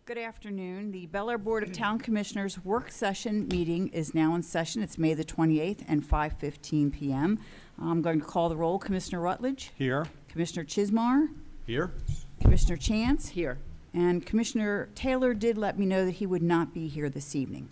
Good afternoon. The Bel Air Board of Town Commissioners work session meeting is now in session. It's May the 28th and 5:15 p.m. I'm going to call the roll. Commissioner Rutledge? Here. Commissioner Chismar? Here. Commissioner Chance? Here. And Commissioner Taylor did let me know that he would not be here this evening.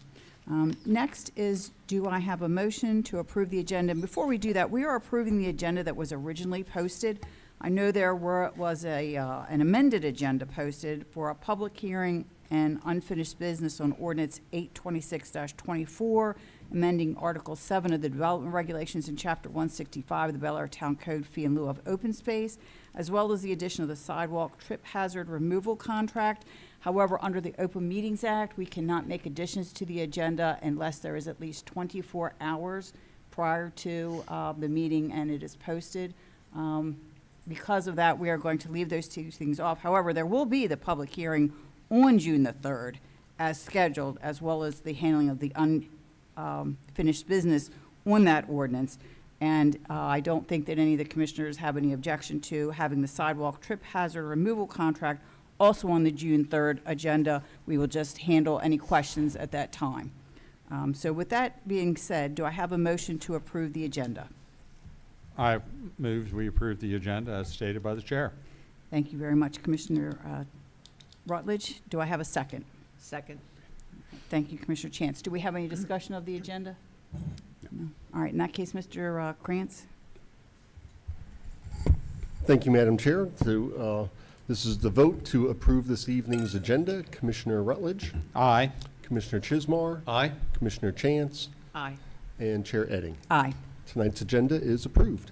Next is, do I have a motion to approve the agenda? And before we do that, we are approving the agenda that was originally posted. I know there was an amended agenda posted for a public hearing and unfinished business on ordinance 826-24, amending Article 7 of the Development Regulations in Chapter 165 of the Bel Air Town Code fee in lieu of open space, as well as the addition of the sidewalk trip hazard removal contract. However, under the Open Meetings Act, we cannot make additions to the agenda unless there is at least 24 hours prior to the meeting and it is posted. Because of that, we are going to leave those two things off. However, there will be the public hearing on June the 3rd as scheduled, as well as the handling of the unfinished business on that ordinance. And I don't think that any of the commissioners have any objection to having the sidewalk trip hazard removal contract also on the June 3rd agenda. We will just handle any questions at that time. So with that being said, do I have a motion to approve the agenda? I move we approve the agenda as stated by the chair. Thank you very much, Commissioner Rutledge. Do I have a second? Second. Thank you, Commissioner Chance. Do we have any discussion of the agenda? No. All right, in that case, Mr. Krantz. Thank you, Madam Chair. This is the vote to approve this evening's agenda. Commissioner Rutledge, Aye. Commissioner Chismar, Aye. Commissioner Chance, Aye. and Chair Edding. Aye. Tonight's agenda is approved.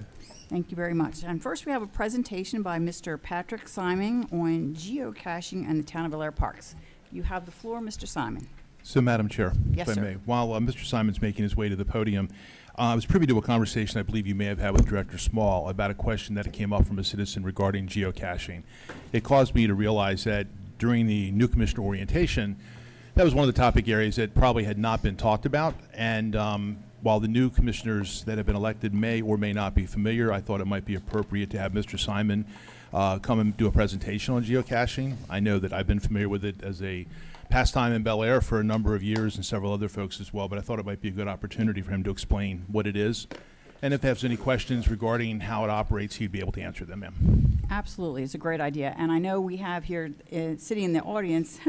Thank you very much. And first, we have a presentation by Mr. Patrick Simon on geocaching and the Town of Bel Air Parks. You have the floor, Mr. Simon. So, Madam Chair, Yes, if I sir. may, while Mr. Simon's making his way to the podium, I was privy to a conversation I believe you may have had with Director Small about a question that came up from a citizen regarding geocaching. It caused me to realize that during the new commissioner orientation, that was one of the topic areas that probably had not been talked about. And while the new commissioners that have been elected may or may not be familiar, I thought it might be appropriate to have Mr. Simon come and do a presentation on geocaching. I know that I've been familiar with it as a pastime in Bel Air for a number of years and several other folks as well, but I thought it might be a good opportunity for him to explain what it is. And if there's any questions regarding how it operates, he'd be able to answer them, ma'am. Absolutely. It's a great idea. And I know we have here, sitting in the audience,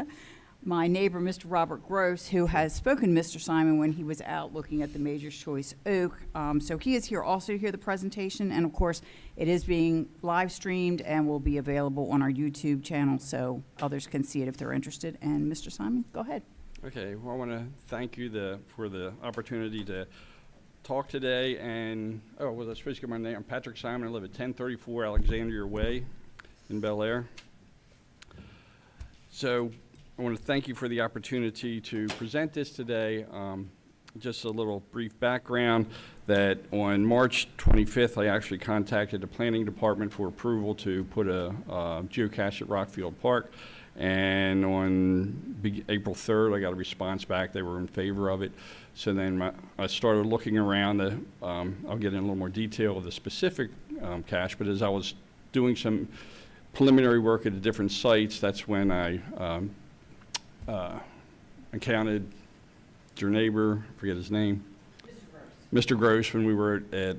my neighbor, Mr. Robert Gross, who has spoken to Mr. Simon when he was out looking at the Major's Choice Oak. So he is here also to hear the presentation. And of course, it is being live streamed and will be available on our YouTube channel so others can see it if they're interested. And Mr. Simon, go ahead. Okay, well, I want to thank you for the opportunity to talk today. And, was I supposed to get my name? I'm Patrick Simon. I live at 1034 Alexandria Way in Bel Air. So I want to thank you for the opportunity to present this today. Just a little brief background that on March 25th, I actually contacted the planning department for approval to put a geocache at Rockfield Park. And on April 3rd, I got a response back. They were in favor of it. So then I started looking around. I'll get in a little more detail of the specific cache, but as I was doing some preliminary work at the different sites, that's when I encountered your neighbor, I forget his name. Mr. Gross, when we were at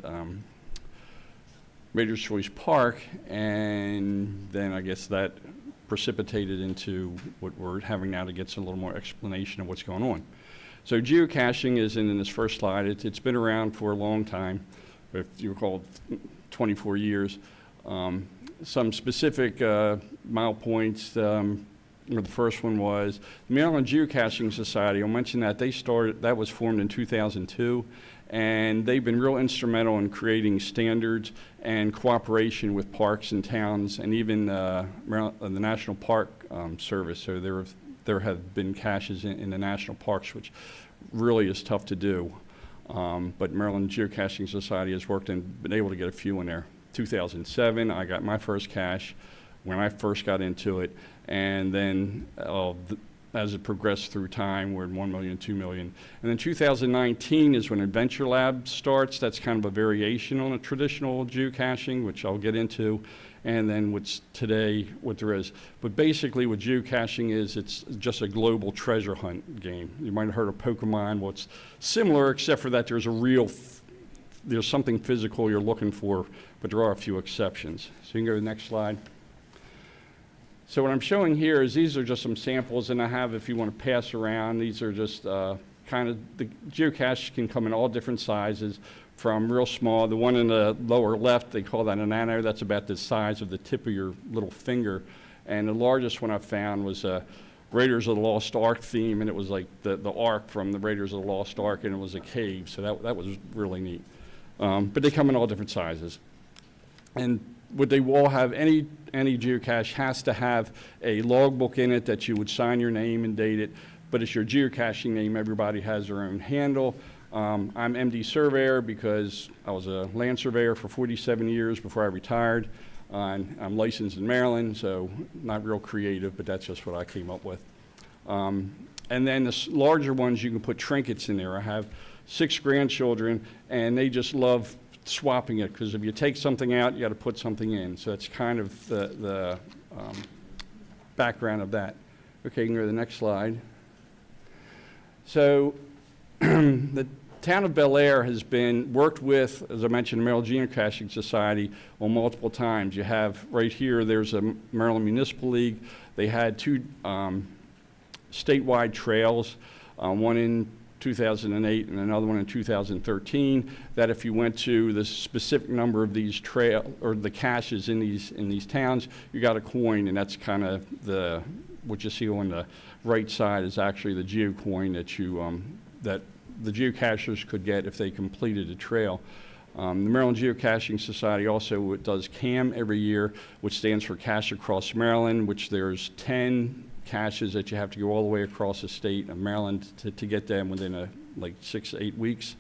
Major's Choice Park, and then I guess that precipitated into what we're having now to get a little more explanation of what's going on. So geocaching is in this first slide. It's been around for a long time, if you recall, 24 years. Some specific mile points. The first one was the Maryland Geocaching Society. I'll mention that that was formed in 2002, and they've been real instrumental in creating standards and cooperation with parks and towns, and even the National Park Service. So there have been caches in the national parks, which really is tough to do. But Maryland Geocaching Society has worked and been able to get a few in there. 2007, I got my first cache when I first got into it. And then as it progressed through time, we're in 1 million, 2 million. And then 2019 is when Adventure Lab starts. That's kind of a variation on a traditional geocaching, which I'll get into, and then what's today, what there is. But basically what geocaching is, it's just a global treasure hunt game. You might have heard of Pokemon. Well, it's similar, except for that there's a real, there's something physical you're looking for, but there are a few exceptions. So you can go to the next slide. So what I'm showing here is these are just some samples, and I have, if you want to pass around, these are just kind of, the geocaches can come in all different sizes, from real small. The one in the lower left, they call that a nano. That's about the size of the tip of your little finger. And the largest one I found was Raiders of the Lost Ark theme, and it was like the Ark from the Raiders of the Lost Ark, and it was a cave. So that was really neat. But they come in all different sizes. And what they will have, any geocache has to have a logbook in it that you would sign your name and date it, but it's your geocaching name. Everybody has their own handle. I'm MD Surveyor because I was a land surveyor for 47 years before I retired. And I'm licensed in Maryland, so not real creative, but that's just what I came up with. And then the larger ones, you can put trinkets in there. I have 6 grandchildren, and they just love swapping it, because if you take something out, you got to put something in. So that's kind of the background of that. Okay, you can go to the next slide. So the town of Bel Air has been worked with, as I mentioned, the Maryland Geocaching Society on multiple times. You have right here, there's a Maryland Municipal League. They had 2 statewide trails, one in 2008 and another one in 2013, that if you went to the specific number of these the caches in these towns, you got a coin, and that's kind of what you see on the right side is actually the geocoin that that the geocachers could get if they completed a trail. The Maryland Geocaching Society also does CAM every year, which stands for Cache Across Maryland, which there's 10 caches that you have to go all the way across the state of Maryland to get them within like 6 to 8 weeks,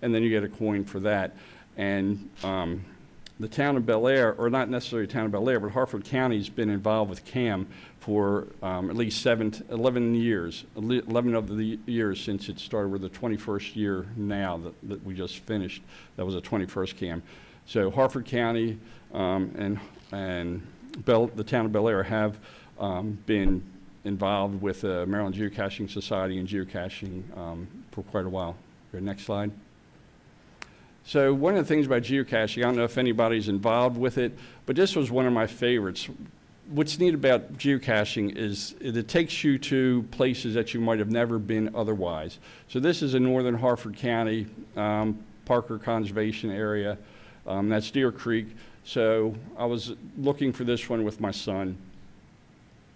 and then you get a coin for that. And the town of Bel Air, or not necessarily the town of Bel Air, but Harford County's been involved with CAM for at least 11 years, 11 of the years since it started. We're the 21st year now that we just finished. That was the 21st CAM. So Harford County and the town of Bel Air have been involved with the Maryland Geocaching Society and geocaching for quite a while. Okay, next slide. So one of the things about geocaching, I don't know if anybody's involved with it, but this was one of my favorites. What's neat about geocaching is it takes you to places that you might have never been otherwise. So this is in northern Harford County, Parker Conservation Area. That's Deer Creek. So I was looking for this one with my son,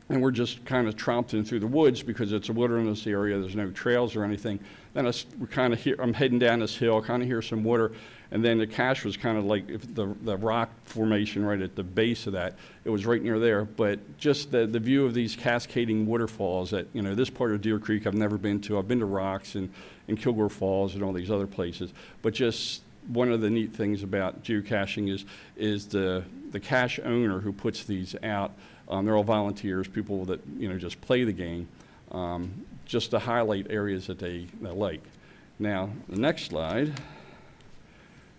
and we're just kind of tromping through the woods because it's a wilderness area. There's no trails or anything. Then we're kind of here. I'm heading down this hill, kind of hear some water, and then the cache was kind of like the rock formation right at the base of that. It was right near there, but just the view of these cascading waterfalls at this part of Deer Creek I've never been to. I've been to Rocks and Kilgore Falls and all these other places, but just one of the neat things about geocaching is the cache owner who puts these out. They're all volunteers, people that just play the game, just to highlight areas that they like. Now, the next slide.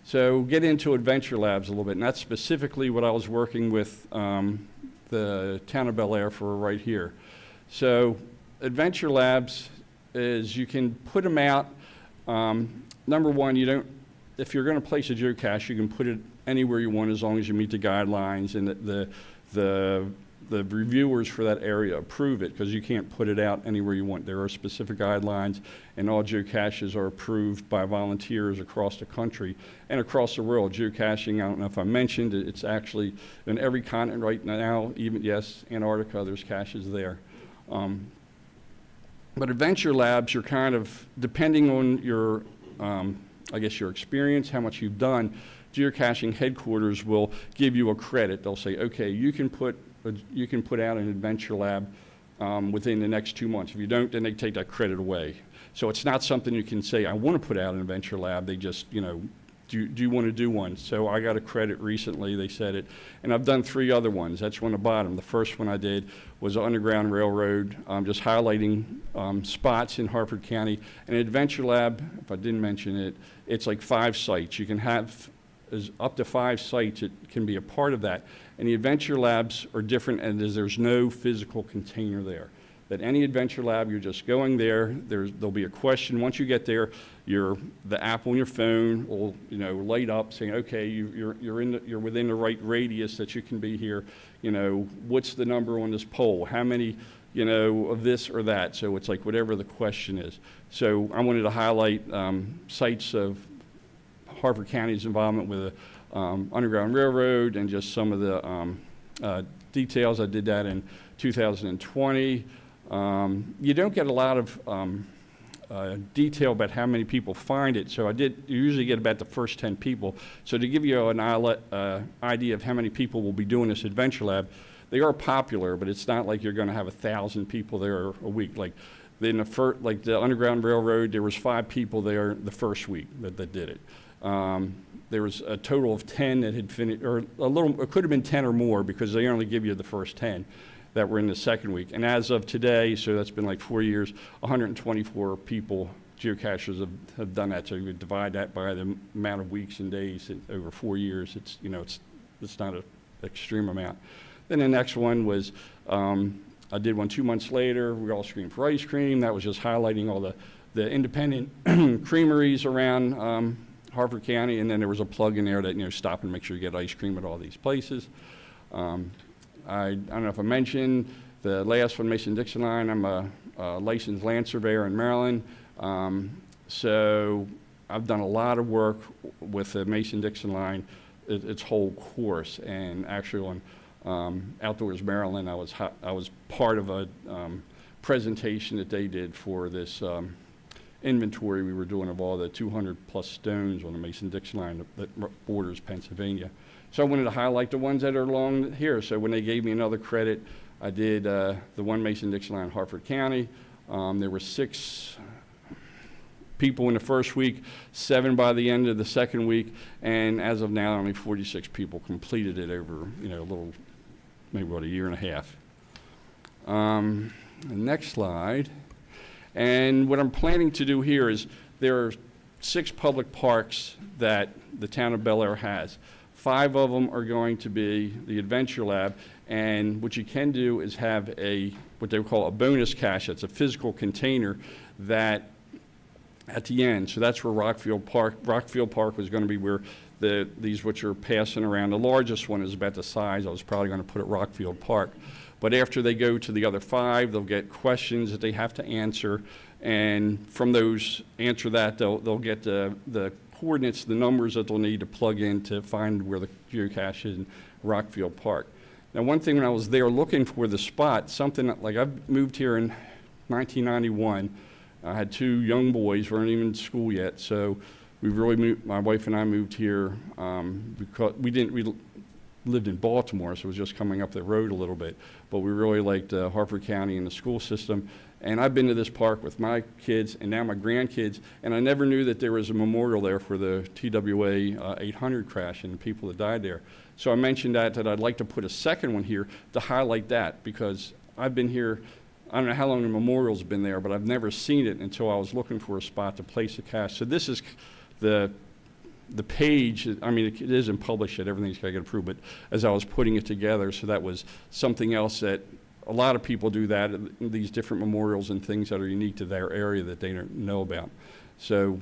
So get into Adventure Labs a little bit, and that's specifically what I was working with the town of Bel Air for right here. So Adventure Labs is you can put them out. Number one, if you're going to place a geocache, you can put it anywhere you want as long as you meet the guidelines and the reviewers for that area approve it, because you can't put it out anywhere you want. There are specific guidelines, and all geocaches are approved by volunteers across the country and across the world. Geocaching, I don't know if I mentioned, it's actually in every continent right now, even, yes, Antarctica, there's caches there. But Adventure Labs, you're kind of, depending on your, I guess your experience, how much you've done, geocaching headquarters will give you a credit. They'll say, okay, you can put out an Adventure Lab within the next 2 months. If you don't, then they take that credit away. So it's not something you can say, I want to put out an Adventure Lab. They just, do you want to do one? So I got a credit recently, they said it, and I've done 3 other ones. That's on the bottom. The first one I did was Underground Railroad, just highlighting spots in Harford County. And Adventure Lab, if I didn't mention it, it's like 5 sites. You can have up to 5 sites. It can be a part of that. And the Adventure Labs are different, and there's no physical container there. That any Adventure Lab, you're just going there, there'll be a question. Once you get there, the app on your phone will, light up saying, okay, you're within the right radius that you can be here. What's the number on this pole? How many, of this or that? So it's like whatever the question is. So I wanted to highlight sites of Harford County's involvement with the Underground Railroad and just some of the details. I did that in 2020. You don't get a lot of detail about how many people find it, so you usually get about the first 10 people. So to give you an idea of how many people will be doing this Adventure Lab, they are popular, but it's not like you're going to have 1,000 people there a week. Like the Underground Railroad, there was 5 people there the first week that did it. There was a total of 10 that had finished, or it could have been 10 or more because they only give you the first 10. That were in the second week. And as of today, so that's been like 4 years, 124 people, geocachers, have done that. So you would divide that by the amount of weeks and days over 4 years. It's not an extreme amount. Then the next one was, I did one 2 months later. We all screamed for ice cream. That was just highlighting all the independent creameries around Harford County. And then there was a plug in there that, stop and make sure you get ice cream at all these places. I don't know if I mentioned the last one, Mason-Dixon line. I'm a licensed land surveyor in Maryland. So I've done a lot of work with the Mason-Dixon line, its whole course. And actually on Outdoors Maryland, I was part of a presentation that they did for this inventory we were doing of all the 200-plus stones on the Mason-Dixon line that borders Pennsylvania. So I wanted to highlight the ones that are along here. So when they gave me another credit, I did the one Mason-Dixon line in Harford County. There were 6 people in the first week, 7 by the end of the second week, and as of now, only 46 people completed it over, a little, maybe about a year and a half. The next slide. And what I'm planning to do here is there are 6 public parks that the town of Bel Air has. 5 of them are going to be the Adventure Lab, and what you can do is have what they call a bonus cache. That's a physical container that at the end, so that's where Rockfield Park was going to be where these which are passing around. The largest one is about the size I was probably going to put at Rockfield Park. But after they go to the other 5, they'll get questions that they have to answer, and from those, they'll get the coordinates, the numbers that they'll need to plug in to find where the geocache is in Rockfield Park. Now, one thing when I was there looking for the spot, something like I've moved here in 1991. I had 2 young boys, weren't even in school yet, so we really moved, my wife and I moved here because we lived in Baltimore, so it was just coming up the road a little bit, but we really liked Harford County and the school system. And I've been to this park with my kids and now my grandkids, and I never knew that there was a memorial there for the TWA 800 crash and the people that died there. So I mentioned that I'd like to put a second one here to highlight that, because I've been here, I don't know how long the memorial's been there, but I've never seen it until I was looking for a spot to place a cache. So this is the page. I mean, it isn't published yet, everything's got to get approved, but as I was putting it together, so that was something else that a lot of people do, that these different memorials and things that are unique to their area that they don't know about. So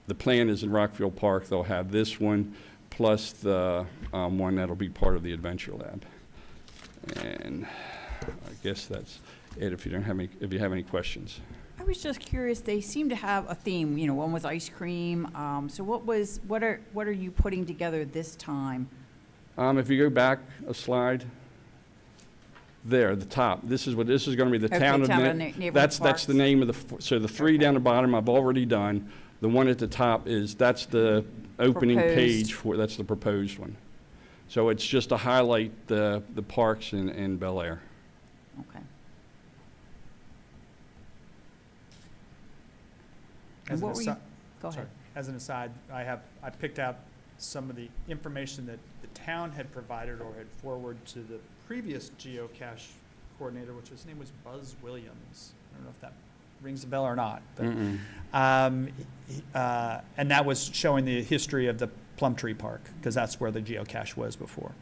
the plan is in Rockfield Park, they'll have this one plus the one that'll be part of the Adventure Lab. And I guess that's it if you have any questions. I was just curious, they seem to have a theme, one was ice cream. So what are you putting together this time? If you go back a slide, there, the top. This is going to be the Okay, town of neighborhood that's parks. the name of the. So the 3 down the bottom I've already done. The one at the top that's the opening Proposed. page that's the proposed one. So it's just to highlight the parks in Bel Air. Okay. As And what an were you, aside, go sorry. ahead. as an aside, I picked out some of the information that the town had provided or had forwarded to the previous geocache coordinator, which his name was Buzz Williams. I don't know if that rings a bell or not. But, and that was showing the history of the Plumtree Park, because that's where the geocache was before.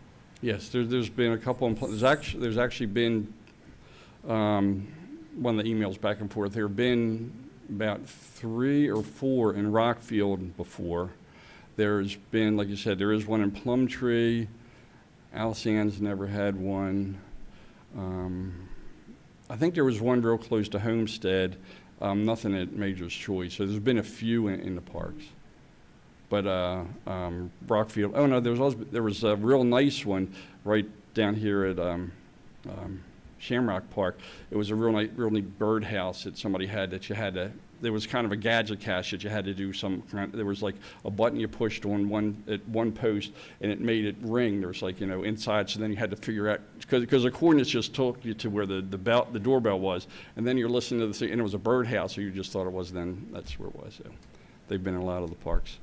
Yes, there's been a couple, there's actually been, one of the emails back and forth, there have been about 3 or 4 in Rockfield before. There's been, like you said, there is one in Plumtree. Alison's never had one. I think there was one real close to Homestead, nothing at Major's Choice. So there's been a few in the parks. But Rockfield, oh no, there was a real nice one right down here at Shamrock Park. It was a real neat birdhouse that somebody had that you had to, there was kind of a gadget cache that you had to do there was like a button you pushed on one post and it made it ring. There was like, inside, so then you had to figure out, because the coordinates just took you to where the doorbell was, and then you're listening to the thing, and it was a birdhouse, so you just thought it was, then that's where it was. So they've been in a lot of the parks.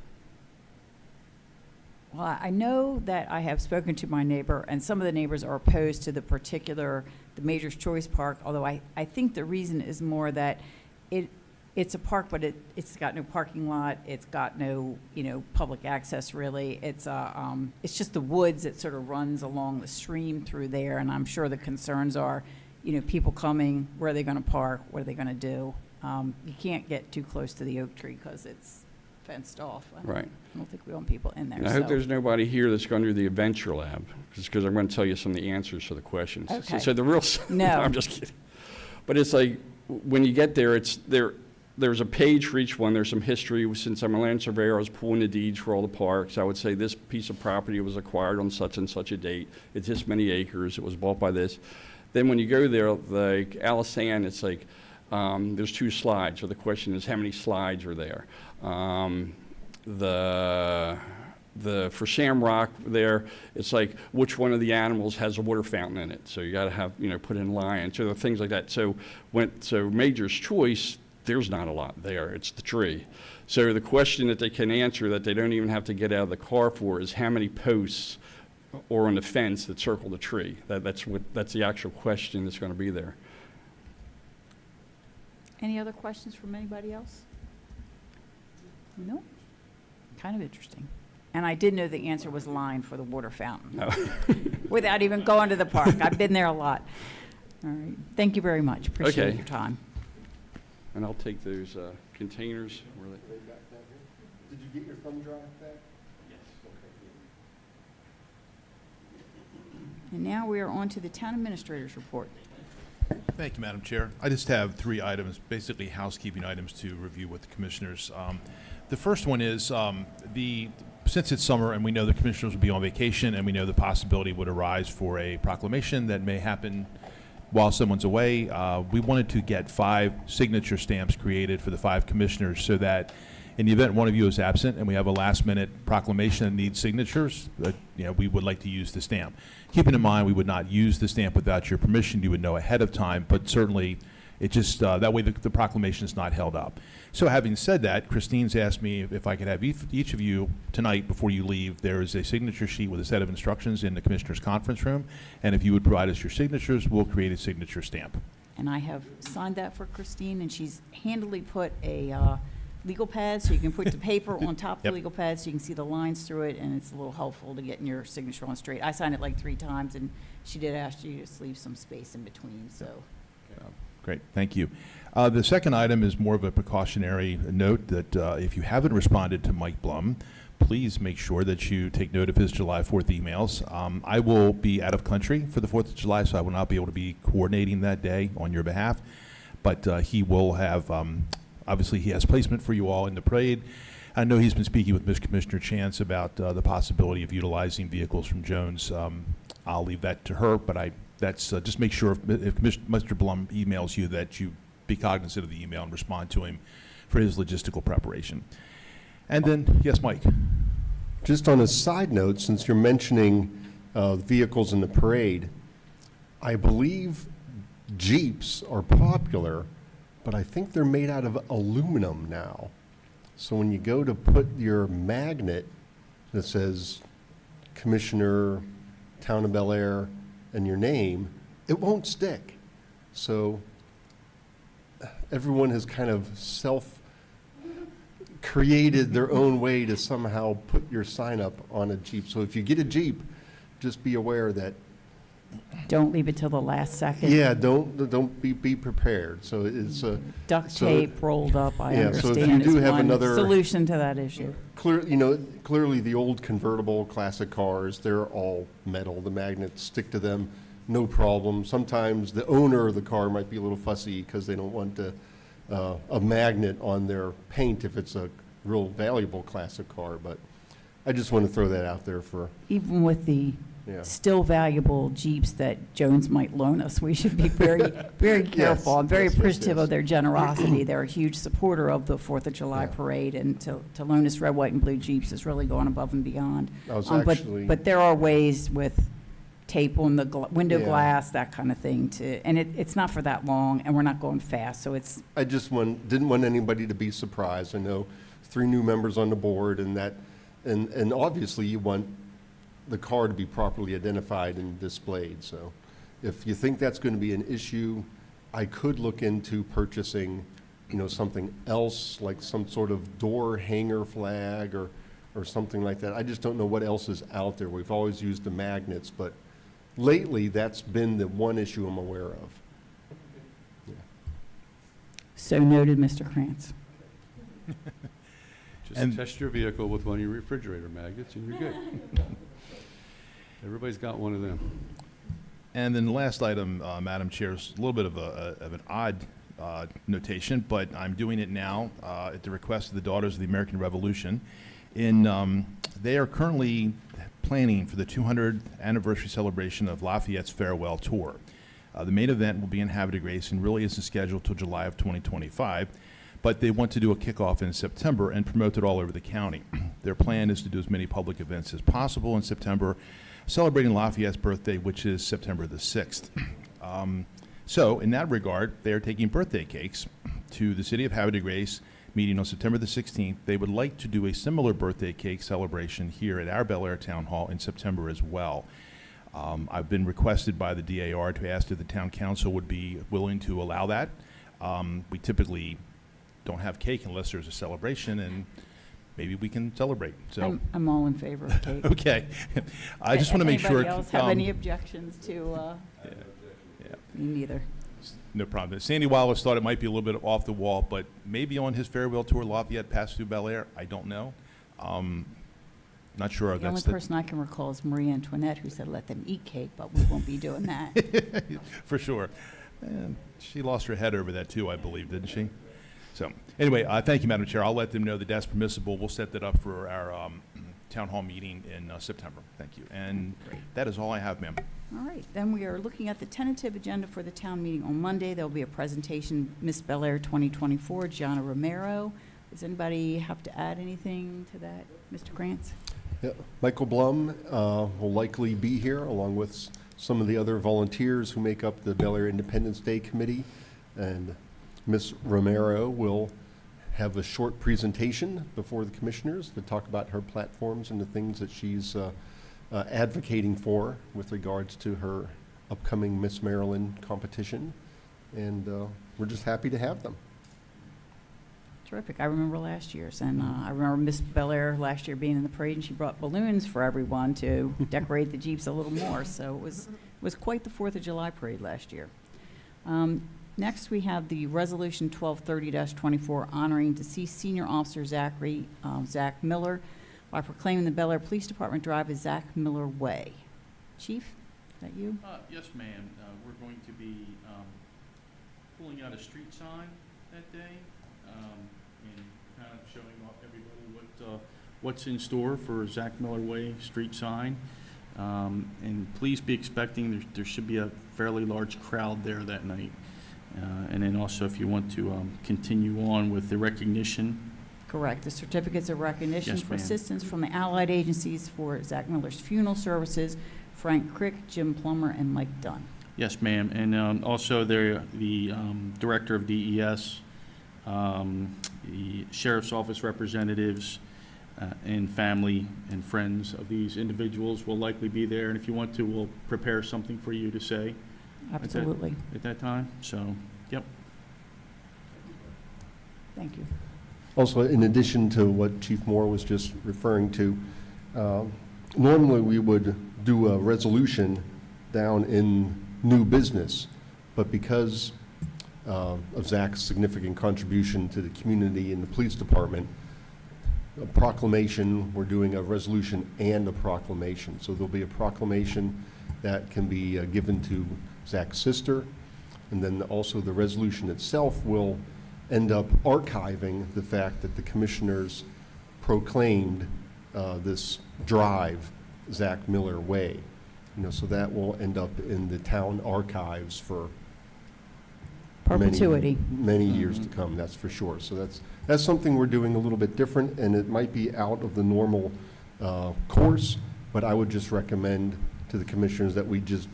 Well, I know that I have spoken to my neighbor, and some of the neighbors are opposed to the Major's Choice Park, although I think the reason is more that it's a park, but it's got no parking lot, it's got no, public access really. It's just the woods that sort of runs along the stream through there, and I'm sure the concerns are, people coming, where are they gonna park, what are they gonna do? You can't get too close to the oak tree because it's fenced off. Right. I don't think we want people in there. And I hope there's nobody here that's going to do the Adventure Lab, because I'm going to tell you some of the answers to the questions. Okay. So the real, No. I'm just kidding. But it's like, when you get there, there's a page for each one. There's some history. Since I'm a land surveyor, I was pulling the deeds for all the parks. I would say this piece of property was acquired on such and such a date. It's this many acres. It was bought by this. Then when you go there, like Alison, it's like, there's 2 slides. So the question is, how many slides are there? For Shamrock there, it's like, which one of the animals has a water fountain in it? So you got to have, put in lion. So the things like that. So Major's Choice, there's not a lot there. It's the tree. So the question that they can answer that they don't even have to get out of the car for is how many posts or on the fence that circle the tree. That's the actual question that's going to be there. Any other questions from anybody else? No? Kind of interesting. And I did know the answer was line for the water fountain. No. Without even going to the park. I've been there a lot. All right. Thank you very much. Appreciate Okay. your time. And I'll take those containers. Did you get your thumb drive back? And now we are on to the town administrator's report. Thank you, Madam Chair. I just have 3 items, basically housekeeping items to review with the commissioners. The first one is, since it's summer and we know the commissioners will be on vacation and we know the possibility would arise for a proclamation that may happen while someone's away, we wanted to get 5 signature stamps created for the 5 commissioners so that in the event one of you is absent and we have a last-minute proclamation that needs signatures, we would like to use the stamp. Keeping in mind, we would not use the stamp without your permission. You would know ahead of time, but certainly it just, that way the proclamation is not held up. So having said that, Christine's asked me if I could have each of you tonight before you leave. There is a signature sheet with a set of instructions in the Commissioners' conference room, and if you would provide us your signatures, we'll create a signature stamp. And I have signed that for Christine, and she's handily put a legal pad, so you can put the paper on top of the Yep. legal pad, so you can see the lines through it, and it's a little helpful to getting your signature on straight. I signed it like 3 times, and she did ask you to just leave some space in between, so. Great, thank you. The second item is more of a precautionary note that if you haven't responded to Mike Blum, please make sure that you take note of his July 4th emails. I will be out of country for the 4th of July, so I will not be able to be coordinating that day on your behalf, but he will have, obviously he has placement for you all in the parade. I know he's been speaking with Ms. Commissioner Chance about the possibility of utilizing vehicles from Jones. I'll leave that to her, but that's just make sure if Mr. Blum emails you that you be cognizant of the email and respond to him for his logistical preparation. And then, yes, Mike. Just on a side note, since you're mentioning vehicles in the parade, I believe Jeeps are popular, but I think they're made out of aluminum now. So when you go to put your magnet that says Commissioner, Town of Bel Air, and your name, it won't stick. So everyone has kind of created their own way to somehow put your sign up on a Jeep. So if you get a Jeep, just be aware that, Don't leave it till the last second. yeah, don't be prepared. So it's Duct so- tape rolled up, I Yeah, so if you understand, do is have one another- solution to that issue. clearly the old convertible classic cars, they're all metal. The magnets stick to them, no problem. Sometimes the owner of the car might be a little fussy because they don't want a magnet on their paint if it's a real valuable classic car. But I just want to throw that out there for, Even with the yeah. still valuable Jeeps that Jones might loan us, we should be very, very careful. I'm very yes, appreciative yes. of their generosity. They're a huge supporter of the Fourth of July Yeah. parade, and to loan us red, white, and blue Jeeps is really going above and beyond. I was But actually, there are ways with tape on the window Yeah. glass, that kind of thing, and it's not for that long, and we're not going fast, so it's, I just didn't want anybody to be surprised. I know 3 new members on the board and that, and obviously you want the car to be properly identified and displayed. So if you think that's going to be an issue, I could look into purchasing, something else, like some sort of door hanger flag or something like that. I just don't know what else is out there. We've always used the magnets, but lately that's been the one issue I'm aware of. so noted, Mr. Krantz. Just And- test your vehicle with one of your refrigerator magnets and you're good. Everybody's got one of them. And then the last item, Madam Chair, is a little bit of an odd notation, but I'm doing it now at the request of the Daughters of the American Revolution. They are currently planning for the 200th anniversary celebration of Lafayette's farewell tour. The main event will be in Havre de Grace and really isn't scheduled till July of 2025, but they want to do a kickoff in September and promote it all over the county. Their plan is to do as many public events as possible in September, celebrating Lafayette's birthday, which is September the 6th. So in that regard, they are taking birthday cakes to the City of Havre de Grace meeting on September the 16th. They would like to do a similar birthday cake celebration here at our Bel Air Town Hall in September as well. I've been requested by the DAR to ask if the town council would be willing to allow that. We typically don't have cake unless there's a celebration, and maybe we can celebrate. So, I'm all in favor of cake. okay. I just want to make sure. Anybody else have any objections to, yeah. me neither. No problem. Sandy Wallace thought it might be a little bit off the wall, but maybe on his farewell tour, Lafayette passed through Bel Air. I don't know. Not sure. The only That's person I can recall is Marie Antoinette, who said, let them eat cake, but we won't be doing that. for sure. And she lost her head over that too, I believe, didn't she? So anyway, thank you, Madam Chair. I'll let them know that that's permissible. We'll set that up for our town hall meeting in September. Thank you. And that is all I have, ma'am. All right, then we are looking at the tentative agenda for the town meeting on Monday. There'll be a presentation, Miss Bel Air 2024, Gianna Romero. Does anybody have to add anything to that, Mr. Krantz? Yeah, Michael Blum will likely be here, along with some of the other volunteers who make up the Bel Air Independence Day Committee. And Ms. Romero will have a short presentation before the commissioners to talk about her platforms and the things that she's advocating for with regards to her upcoming Miss Maryland competition. And we're just happy to have them. Terrific. I remember last year's, and I remember Miss Bel Air last year being in the parade, and she brought balloons for everyone to decorate the Jeeps a little more. So it was quite the 4th of July parade last year. Next, we have the Resolution 1230-24 honoring deceased Senior Officer Zach Miller by proclaiming the Bel Air Police Department Drive as Zach Miller Way. Chief, is that you? Yes, ma'am. We're going to be pulling out a street sign that day and kind of showing off everybody what's in store for Zach Miller Way street sign. And please be expecting there should be a fairly large crowd there that night. And then also if you want to continue on with the recognition. Correct. The certificates of recognition Yes, for ma'am. assistance from the allied agencies for Zach Miller's funeral services, Frank Crick, Jim Plummer, and Mike Dunn. Yes, ma'am. And also the director of DES the sheriff's office representatives, and family and friends of these individuals will likely be there. And if you want to, we'll prepare something for you to say Absolutely. at that time. So, yep. Thank you. Also, in addition to what Chief Moore was just referring to, normally we would do a resolution down in new business, but because of Zach's significant contribution to the community and the police department, a proclamation, we're doing a resolution and a proclamation. So there'll be a proclamation that can be given to Zach's sister, and then also the resolution itself will end up archiving the fact that the commissioners proclaimed this drive Zach Miller Way. So that will end up in the town archives for Perpetuity. many years to come, that's for sure. So that's something we're doing a little bit different, and it might be out of the normal course, but I would just recommend to the commissioners that we just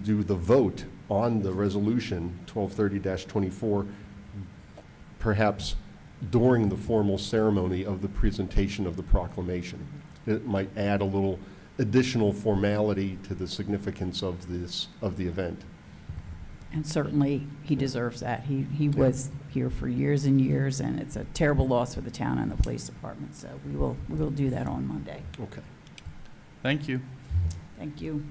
do the vote on the resolution 1230-24, perhaps during the formal ceremony of the presentation of the proclamation. It might add a little additional formality to the significance of the event. And certainly, he deserves that. He was here for years and years, and it's a terrible loss for the town and the police department. So we will do that on Monday. Okay. Thank you. Thank you.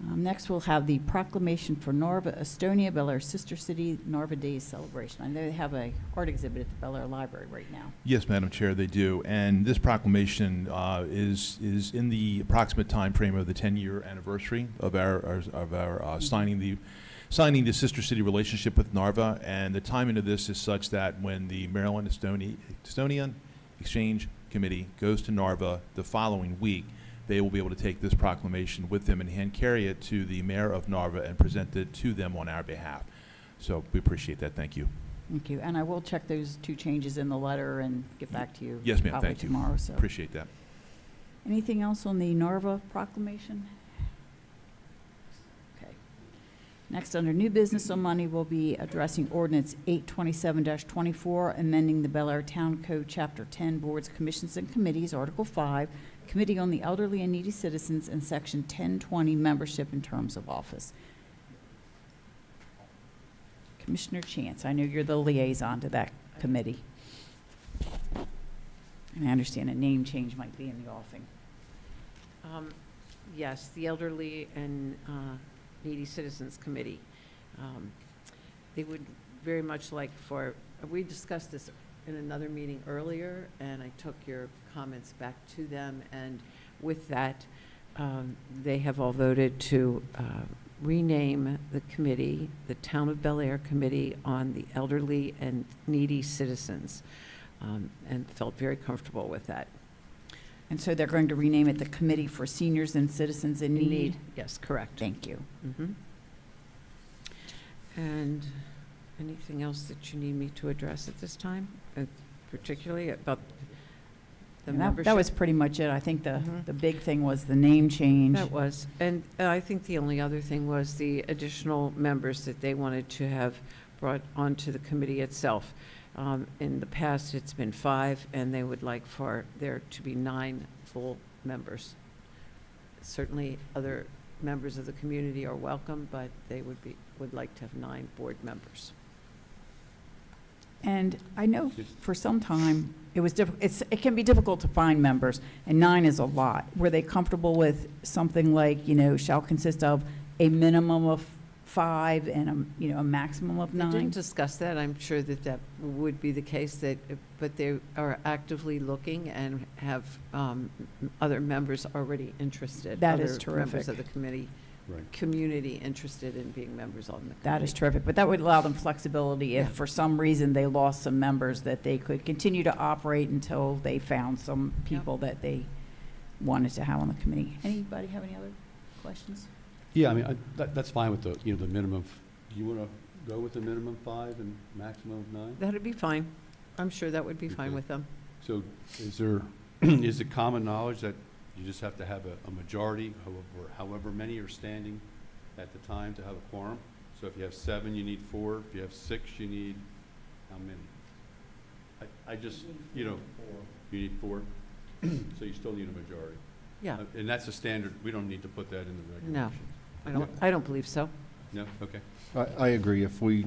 Next, we'll have the proclamation for Narva, Estonia, Bel Air Sister City Narva Days celebration. I know they have a art exhibit at the Bel Air Library right now. Yes, Madam Chair, they do. And this proclamation is in the approximate time frame of the 10-year anniversary of our signing the Sister City relationship with Narva. And the timing of this is such that when the Maryland Estonian Exchange Committee goes to Narva the following week, they will be able to take this proclamation with them and hand carry it to the mayor of Narva and present it to them on our behalf. So we appreciate that. Thank you. Thank you. And I will check those two changes in the letter and get back to you. Yes, ma'am. probably Thank you. tomorrow. So, Appreciate that. anything else on the Narva proclamation? Okay. Next, under new business on Monday, we'll be addressing ordinance 827-24, amending the Bel Air Town Code, Chapter 10, Boards, Commissions, and Committees, Article 5, Committee on the Elderly and Needy Citizens, and Section 1020, Membership and Terms of Office. Commissioner Chance, I know you're the liaison to that committee. And I understand a name change might be in the offing. Yes, the Elderly and Needy Citizens Committee. They would very much like we discussed this in another meeting earlier, and I took your comments back to them, and with that, they have all voted to rename the committee, the Town of Bel Air Committee on the Elderly and Needy Citizens, and felt very comfortable with that. And so they're going to rename it the Committee for Seniors and Citizens in Need? Yes, correct. Thank you. Mhm. And anything else that you need me to address at this time, particularly about the And membership? that was pretty much it. I think Mhm. the big thing was the name change. That was, and I think the only other thing was the additional members that they wanted to have brought onto the committee itself. In the past, it's been 5, and they would like for there to be 9 full members. Certainly, other members of the community are welcome, but they would like to have 9 board members. And I know for some time, it was it can be difficult to find members, and 9 is a lot. Were they comfortable with something like, shall consist of a minimum of 5 and a maximum of We 9? didn't discuss that. I'm sure that would be the case, but they are actively looking and have other members already interested. That is Other members terrific. of the community interested in being members on the committee. That is terrific, but that would allow them flexibility if Yeah. for some reason they lost some members, that they could continue to operate until they found some people that they wanted to have on the committee. Anybody have any other questions? Yeah, I mean, that's fine with the minimum. Do you want to go with the minimum 5 and maximum of 9? That'd be fine. I'm sure that would be fine Okay. with them. So is it common knowledge that you just have to have a majority, however many are standing at the time to have a quorum? So if you have 7, you need 4. If you have 6, you need how many? I just, you know, you need 4, so you still need a majority. Yeah, And that's a standard, we don't need to put that in the No. regulations. I don't believe so. No, okay. I agree. If we,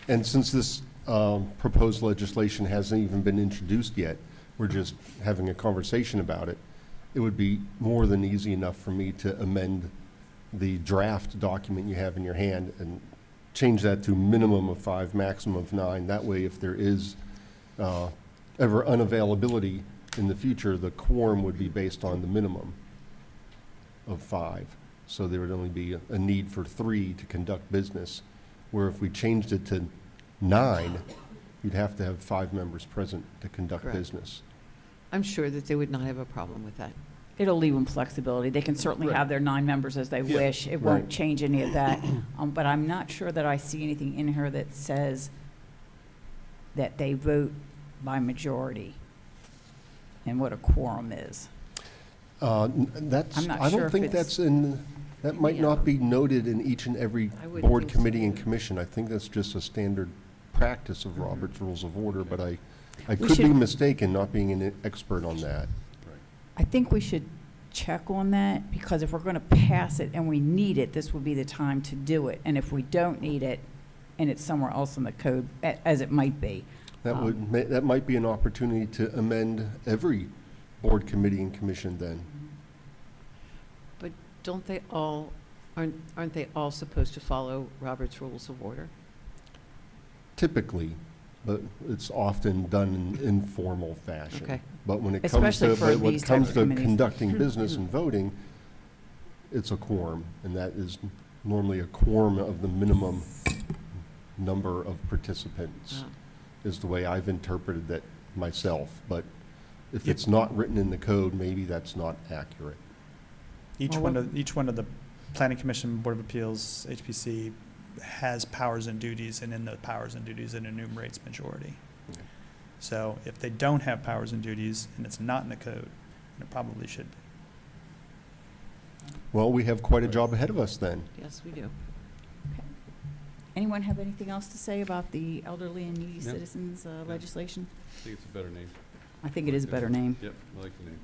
and since this proposed legislation hasn't even been introduced yet, we're just having a conversation about it, it would be more than easy enough for me to amend the draft document you have in your hand and change that to minimum of 5, maximum of 9. That way, if there is ever unavailability in the future, the quorum would be based on the minimum of 5. So there would only be a need for 3 to conduct business, where if we changed it to 9, you'd have to have 5 members present to conduct Correct. business. I'm sure that they would not have a problem with that. It'll leave them flexibility. They can certainly Right. have their 9 members as they Yeah. wish. It won't Right. change any of that. But I'm not sure that I see anything in here that says that they vote by majority and what a quorum is. That's, I'm not I sure don't if think it's- that's in, that might Yeah. not be noted in each and every I wouldn't board, think so committee, and either. commission. I think that's just a standard practice of Robert's Rules of Order, but I We could be should- mistaken, not being an expert on that. I think we should check on that, because if we're going to pass it and we need it, this would be the time to do it. And if we don't need it, and it's somewhere else in the code, as it might be. That that might be an opportunity to amend every board, committee, and commission then. But don't they all, aren't they all supposed to follow Robert's Rules of Order? Typically, but it's often done in informal fashion. Okay. But when it comes Especially to, for but when these it type comes of to committees. conducting business and voting, it's a quorum, and that is normally a quorum of the minimum number of participants, Ah. is the way I've interpreted that myself. But if Yep. it's not written in the code, maybe that's not accurate. Each Well, one of the Planning Commission, Board of Appeals, HPC has powers and duties, and in the powers and duties, it enumerates majority. Okay. So if they don't have powers and duties, and it's not in the code, then it probably should be. Well, we have quite a job ahead of us then. Yes, we do. Anyone have anything else to say about the elderly and needy No. citizens legislation? I think it's a better name. I think it is a better name. Yep, I like the name.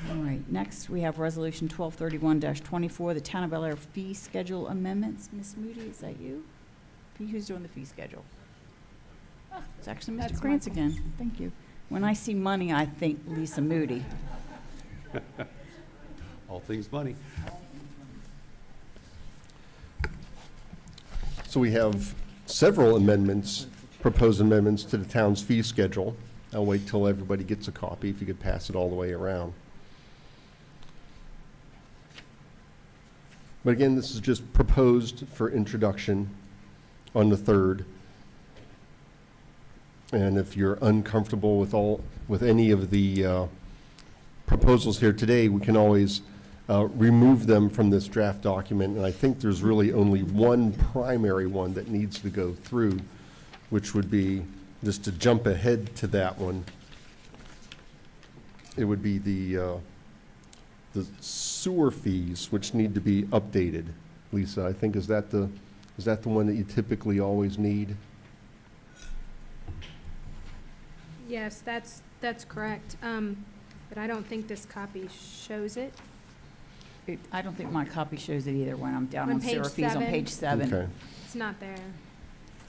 All right, next, we have Resolution 1231-24, the Town of Bel Air fee schedule amendments. Ms. Moody, is that you? Who's doing the fee schedule? It's actually Mr. That's Krantz my again. Thank you. When I see money, I think Lisa Moody. All things money. So we have several amendments, proposed amendments to the town's fee schedule. I'll wait till everybody gets a copy, if you could pass it all the way around. But again, this is just proposed for introduction on the 3rd. And if you're uncomfortable with any of the proposals here today, we can always remove them from this draft document. And I think there's really only one primary one that needs to go through, which would be, just to jump ahead to that one, it would be the sewer fees, which need to be updated. Lisa, I think, is that the one that you typically always need? Yes, that's correct. But I don't think this copy shows it. I don't think my copy shows it either when I'm down On on page sewer fees on 7. page 7. Okay. It's not there.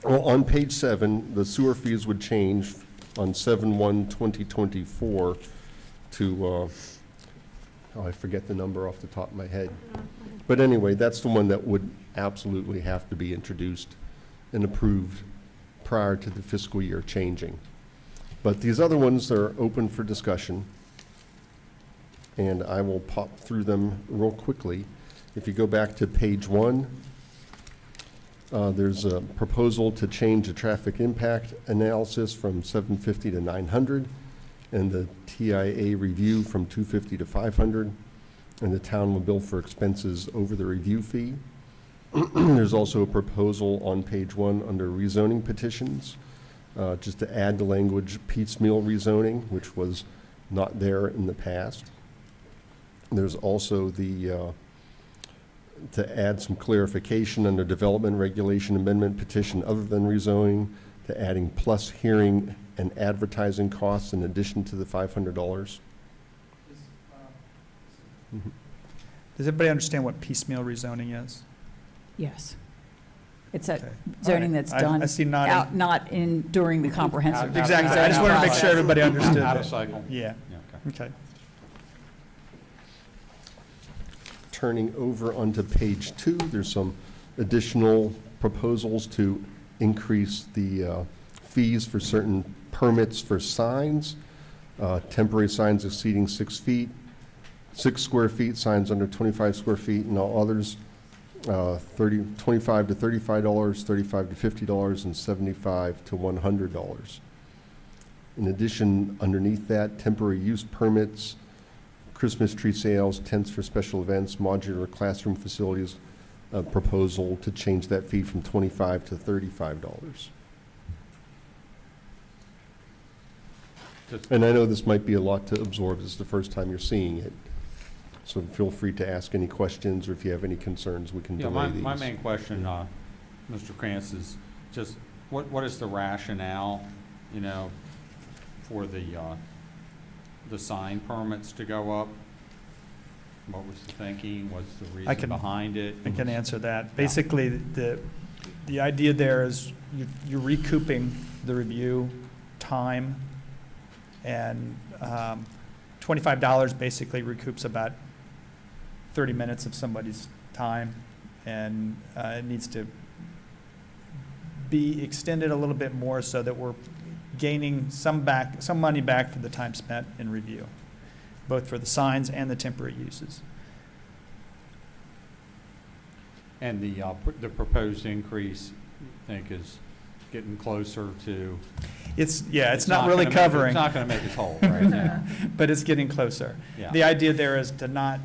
Well, on page 7, the sewer fees would change on 7/1/2024 to, oh, I forget the number off the top of my head. But anyway, that's the one that would absolutely have to be introduced and approved prior to the fiscal year changing. But these other ones are open for discussion, and I will pop through them real quickly. If you go back to page 1, there's a proposal to change the traffic impact analysis from 750 to 900, and the TIA review from 250 to 500, and the town will bill for expenses over the review fee. There's also a proposal on page 1 under rezoning petitions, just to add the language piecemeal rezoning, which was not there in the past. There's also the to add some clarification under development regulation amendment petition other than rezoning, to adding plus hearing and advertising costs in addition to the $500? Does everybody understand what piecemeal rezoning is? Yes. It's a Okay. zoning All right. that's I done see nodding. out, not in, during the comprehensive. Exactly. I just wanted to make sure everybody understood Out of that. cycle. Yeah, Yeah, okay. okay. Turning over onto page 2, there's some additional proposals to increase the fees for certain permits for signs, temporary signs exceeding 6 feet, 6 square feet, signs under 25 square feet, and all others, $25 to $35, $35 to $50, and $75 to $100. In addition, underneath that, temporary use permits, Christmas tree sales, tents for special events, modular classroom facilities, proposal to change that fee from $25 to $35. And I know this might be a lot to absorb. This is the first time you're seeing it. So feel free to ask any questions, or if you have any concerns, we can Yeah, delay these. my main question, Mr. Krantz, is just what is the rationale, you know, for the sign permits to go up? What was the thinking? What's the reason can- behind it? I can answer that. Basically, the idea there is you're recouping the review time, and $25 basically recoups about 30 minutes of somebody's time, and it needs to be extended a little bit more so that we're gaining some money back for the time spent in review, both for the signs and the temporary uses. And the proposed increase, you think, is getting closer to? It's not really gonna covering. It's not going to make us whole right now. But it's getting closer. Yeah. The idea there is to not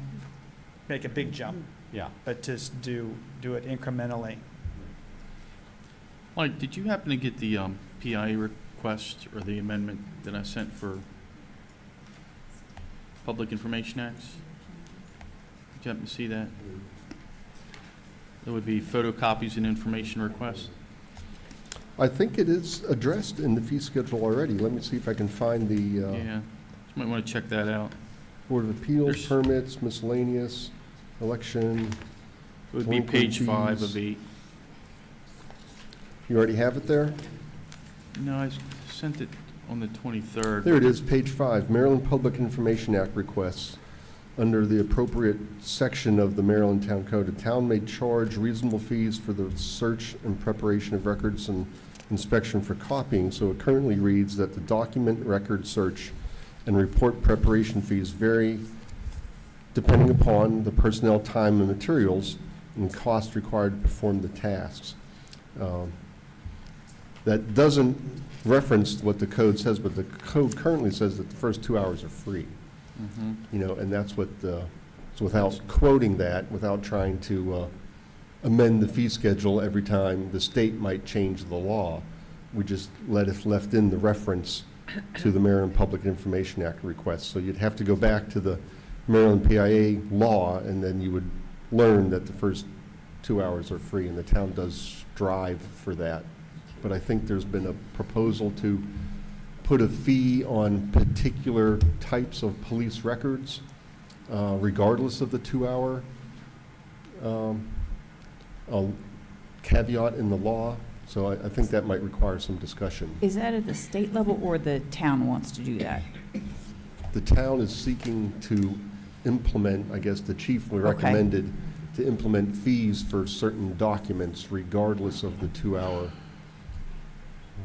make a big jump, Yeah. but just do it incrementally. Mike, did you happen to get the PI request or the amendment that I sent for Public Information Acts? Did you happen to see that? There would be photocopies and information requests. I think it is addressed in the fee schedule already. Let me see if I can find the Yeah, you might want to check that out. Board of Appeals, There's- permits, miscellaneous, election. It would be page 5 Delinquent of 8. You already have it there? No, I sent it on the 23rd. There it is, page 5, Maryland Public Information Act requests. Under the appropriate section of the Maryland Town Code, the town may charge reasonable fees for the search and preparation of records and inspection for copying. So it currently reads that the document record search and report preparation fees vary depending upon the personnel, time, and materials and cost required to perform the tasks. That doesn't reference what the code says, but the code currently says that the first 2 hours are free. Mhm. You know, and that's what, so without quoting that, without trying to amend the fee schedule every time the state might change the law, we just left in the reference to the Maryland Public Information Act request. So you'd have to go back to the Maryland PIA law, and then you would learn that the first 2 hours are free, and the town does strive for that. But I think there's been a proposal to put a fee on particular types of police records, regardless of the 2 hour caveat in the law. So I think that might require some discussion. Is that at the state level or the town wants to do that? The town is seeking to implement, I guess the chief recommended to implement fees for certain documents regardless of the 2 hour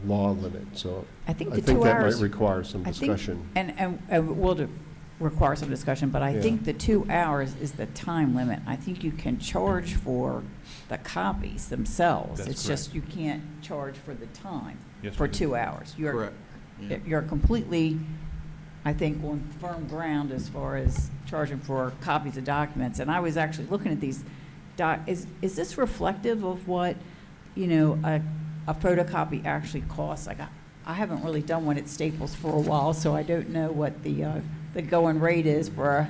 law limit. So I think I the think 2 that might hours, require some I think- discussion. and will require some discussion, but I Yeah. think the 2 hours is the time limit. I think you can charge for the copies themselves. That's It's just you can't charge for the time Yes, for we do. 2 hours. Correct. Yeah. You're completely, I think, on firm ground as far as charging for copies of documents. And I was actually looking at these is this reflective of what, you know, a photocopy actually costs? Like, I haven't really done one at Staples for a while, so I don't know what the going rate is for a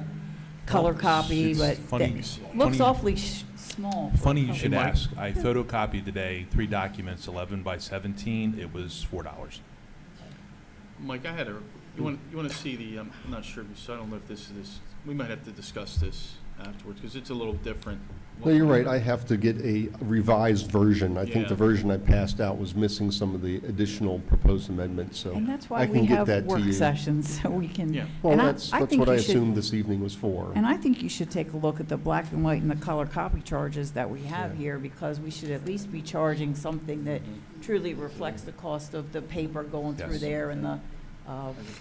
color copy, It's but funny- it looks funny- awfully small. for Funny a you color. should Mike. ask. I photocopied today 3 documents, 11 by 17. It was $4. Mike, you want to see the, I'm not sure if you saw, I don't know if this is, we might have to discuss this afterwards, because it's a little different. No, you're right, I have to get a revised version. I think the Yeah. version I passed out was missing some of the additional proposed amendments, so. And that's I why can we get have that to work you. sessions, so we can. Yeah. Well, And I that's think what I you should- assumed this evening was for. And I think you should take a look at the black and white and the color copy charges that we have Yeah. here, because we should at least be charging something that truly reflects the cost of the paper going through Yes. there and the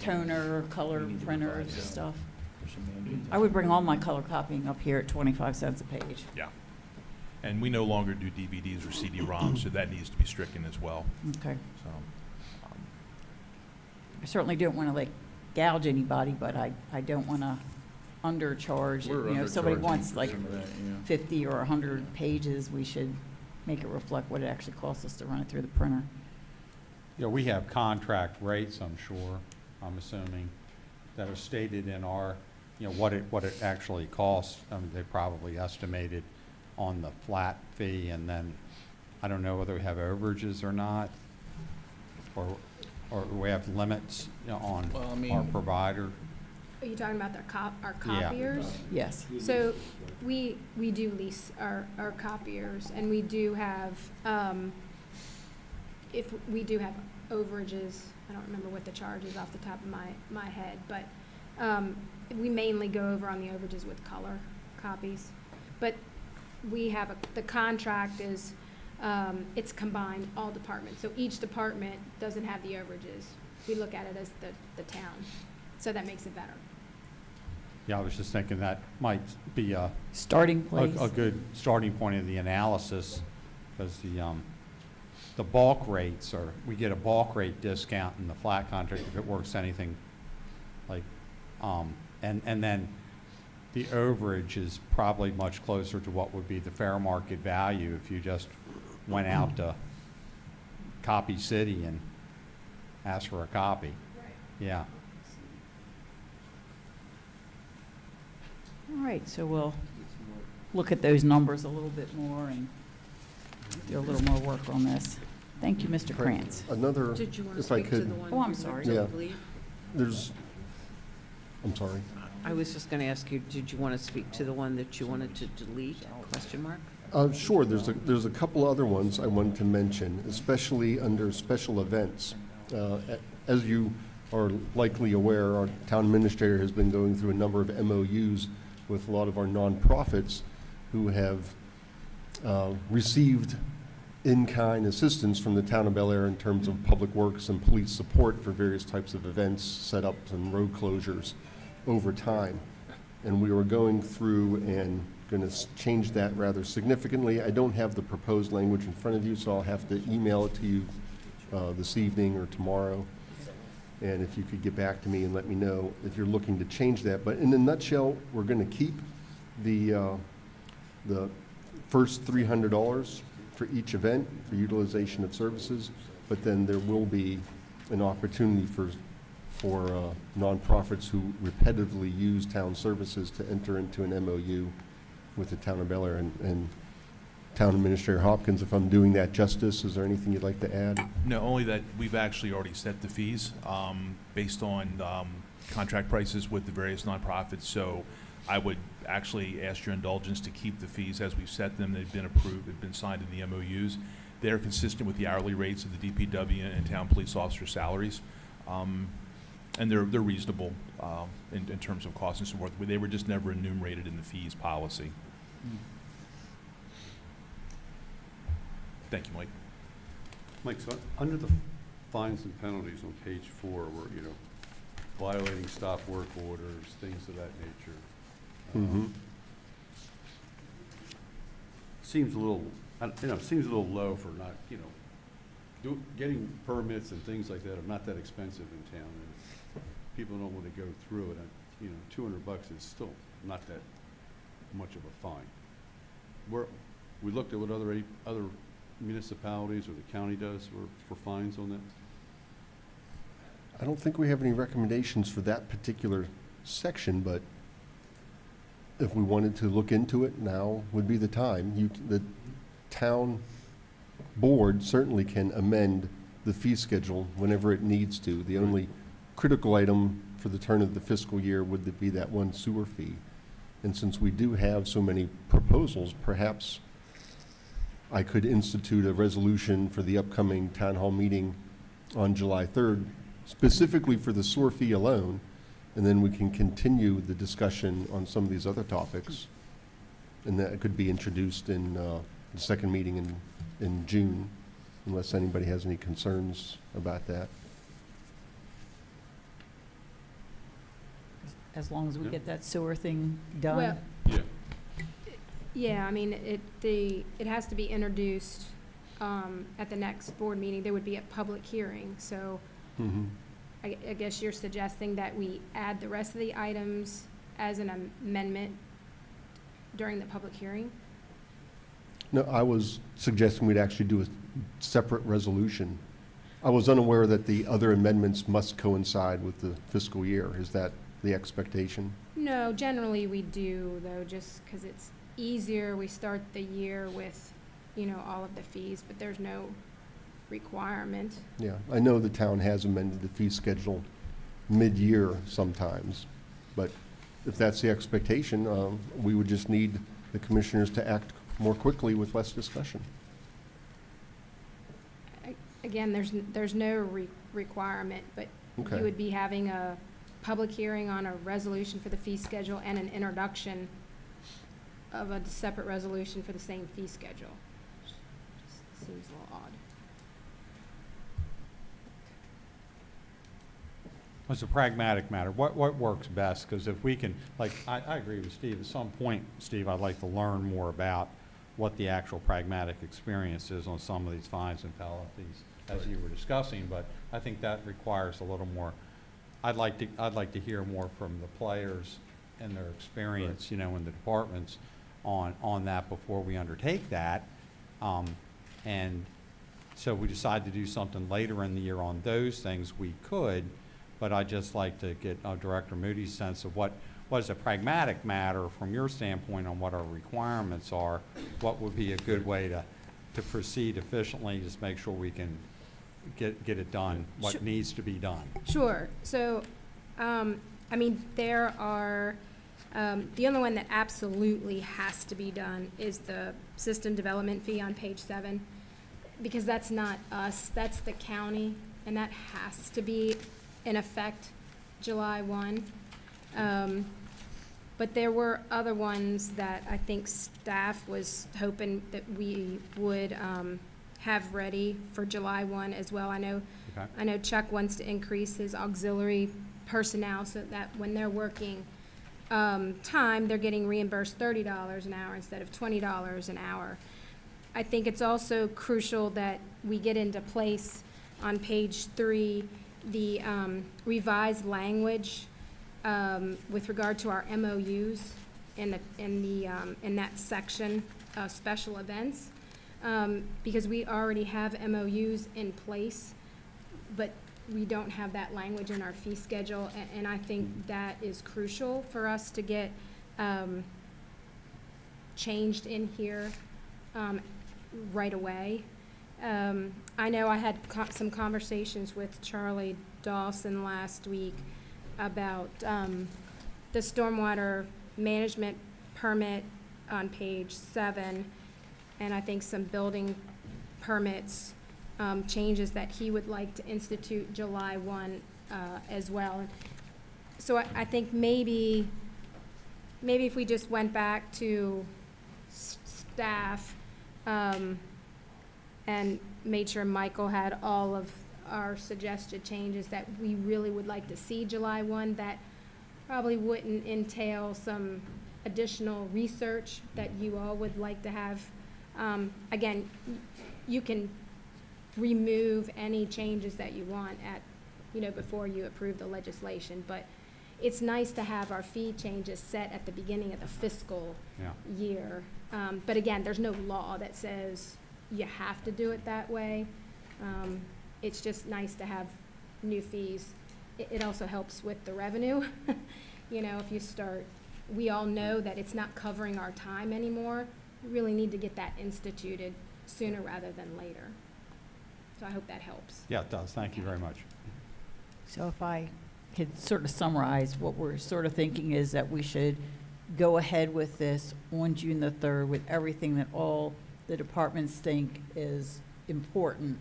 toner, color We need to printer revise that. stuff. There's some mandates. I would bring all my color copying up here at 25 cents a page. Yeah. And we no longer do DVDs or CD-ROMs, so that needs to be stricken as well. Okay. So, I certainly don't want to like gouge anybody, but I don't want to undercharge. We're You know, if somebody undercharging wants for like some of that, yeah. 50 or 100 pages, we should make it reflect what it actually costs us to run it through the printer. Yeah, we have contract rates, I'm sure, I'm assuming, that are stated in our, what it actually costs. I mean, they probably estimated on the flat fee, and then, I don't know whether we have overages or not, or we have limits, on Well, I our mean, provider. Are you talking about our Yeah. copiers? Yes. So we do lease our copiers, and we do have, if we do have overages, I don't remember what the charge is off the top of my head, but we mainly go over on the overages with color copies. But we have, the contract is, it's combined, all departments. So each department doesn't have the overages. We look at it as the town, so that makes it better. Yeah, I was just thinking that might be a Starting place. good starting point of the analysis, because the bulk rates are, we get a bulk rate discount in the flat contract if it works anything like, and then the overage is probably much closer to what would be the fair market value if you just went out to Copy City and asked for a copy. Yeah. All right, so we'll look at those numbers a little bit more and do a little more work on this. Thank you, Mr. Krantz. Another, Did you want to if I speak to could, the one? Oh, I'm you sorry. want to Yeah. delete? I'm sorry. I was just going to ask you, did you want to speak to the one that you wanted to delete, question mark? Sure, there's a couple other ones I wanted to mention, especially under special events. As you are likely aware, our town administrator has been going through a number of MOUs with a lot of our nonprofits who have received in-kind assistance from the town of Bel Air in terms of public works and police support for various types of events, setups, and road closures over time. And we were going through and going to change that rather significantly. I don't have the proposed language in front of you, so I'll have to email it to you this evening or tomorrow. And if you could get back to me and let me know if you're looking to change that. But in a nutshell, we're going to keep the first $300 for each event for utilization of services, but then there will be an opportunity for nonprofits who repetitively use town services to enter into an MOU with the town of Bel Air. And Town Administrator Hopkins, if I'm doing that justice, is there anything you'd like to add? No, only that we've actually already set the fees based on contract prices with the various nonprofits. So I would actually ask your indulgence to keep the fees as we've set them. They've been approved, they've been signed in the MOUs. They're consistent with the hourly rates of the DPW and town police officer salaries. And they're reasonable in terms of cost and so forth. They were just never enumerated in the fees policy. Thank you, Mike. Mike, so under the fines and penalties on page 4, where, violating stop work orders, things of that nature. Seems a little, seems a little low for not, getting permits and things like that are not that expensive in town. And people don't want to go through it. $200 is still not that much of a fine. We looked at what other municipalities or the county does for fines on that? I don't think we have any recommendations for that particular section, but if we wanted to look into it, now would be the time. The town board certainly can amend the fee schedule whenever it needs to. The only critical item for the turn of the fiscal year would be that one sewer fee. And since we do have so many proposals, perhaps I could institute a resolution for the upcoming town hall meeting on July 3rd, specifically for the sewer fee alone, and then we can continue the discussion on some of these other topics. And that could be introduced in the second meeting in June, unless anybody has any concerns about that. As long as we Yeah. get that sewer thing done. Well, Yeah. yeah, I mean, it has to be introduced at the next board meeting. There would be a public hearing, so I guess you're suggesting that we add the rest of the items as an amendment during the public hearing? No, I was suggesting we'd actually do a separate resolution. I was unaware that the other amendments must coincide with the fiscal year. Is that the expectation? No, generally we do, though, just because it's easier. We start the year with, all of the fees, but there's no requirement. Yeah, I know the town has amended the fee schedule mid-year sometimes, but if that's the expectation, we would just need the commissioners to act more quickly with less discussion. Again, there's no requirement, but Okay. you would be having a public hearing on a resolution for the fee schedule and an introduction of a separate resolution for the same fee schedule. Just seems a little odd. It's a pragmatic matter. What works best? Because if we can, I agree with Steve. At some point, Steve, I'd like to learn more about what the actual pragmatic experience is on some of these fines and penalties, as you were discussing. But I think that requires a little more. I'd like to hear more from the players and their experience, in the departments on that before we undertake that. And so we decide to do something later in the year on those things, we could. But I'd just like to get Director Moody's sense of what is a pragmatic matter from your standpoint on what our requirements are. What would be a good way to proceed efficiently, just make sure we can get it done, what Sure. needs to be done. Sure. So, there are, the only one that absolutely has to be done is the system development fee on page 7, because that's not us, that's the county, and that has to be in effect July 1. But there were other ones that I think staff was hoping that we would have ready for July 1 as well. I know Chuck wants to increase his auxiliary personnel so that when they're working time, they're getting reimbursed $30 an hour instead of $20 an hour. I think it's also crucial that we get into place on page 3 the revised language with regard to our MOUs in that section of special events, because we already have MOUs in place, but we don't have that language in our fee schedule, and I think that is crucial for us to get changed in here right away. I know I had some conversations with Charlie Dawson last week about the stormwater management permit on page 7, and I think some building permits changes that he would like to institute July 1 as well. So I think maybe if we just went back to staff and made sure Michael had all of our suggested changes that we really would like to see July 1, that probably wouldn't entail some additional research that you all would like to have. Again, you can remove any changes that you want before you approve the legislation, but it's nice to have our fee changes set at the beginning of the fiscal year. But again, there's no law that says you have to do it that way. It's just nice to have new fees. It also helps with the revenue. If you start, we all know that it's not covering our time anymore. We really need to get that instituted sooner rather than later. So I hope that helps. Yeah, it does. Thank you very much. So if I could sort of summarize, what we're sort of thinking is that we should go ahead with this on June the 3rd with everything that all the departments think is important,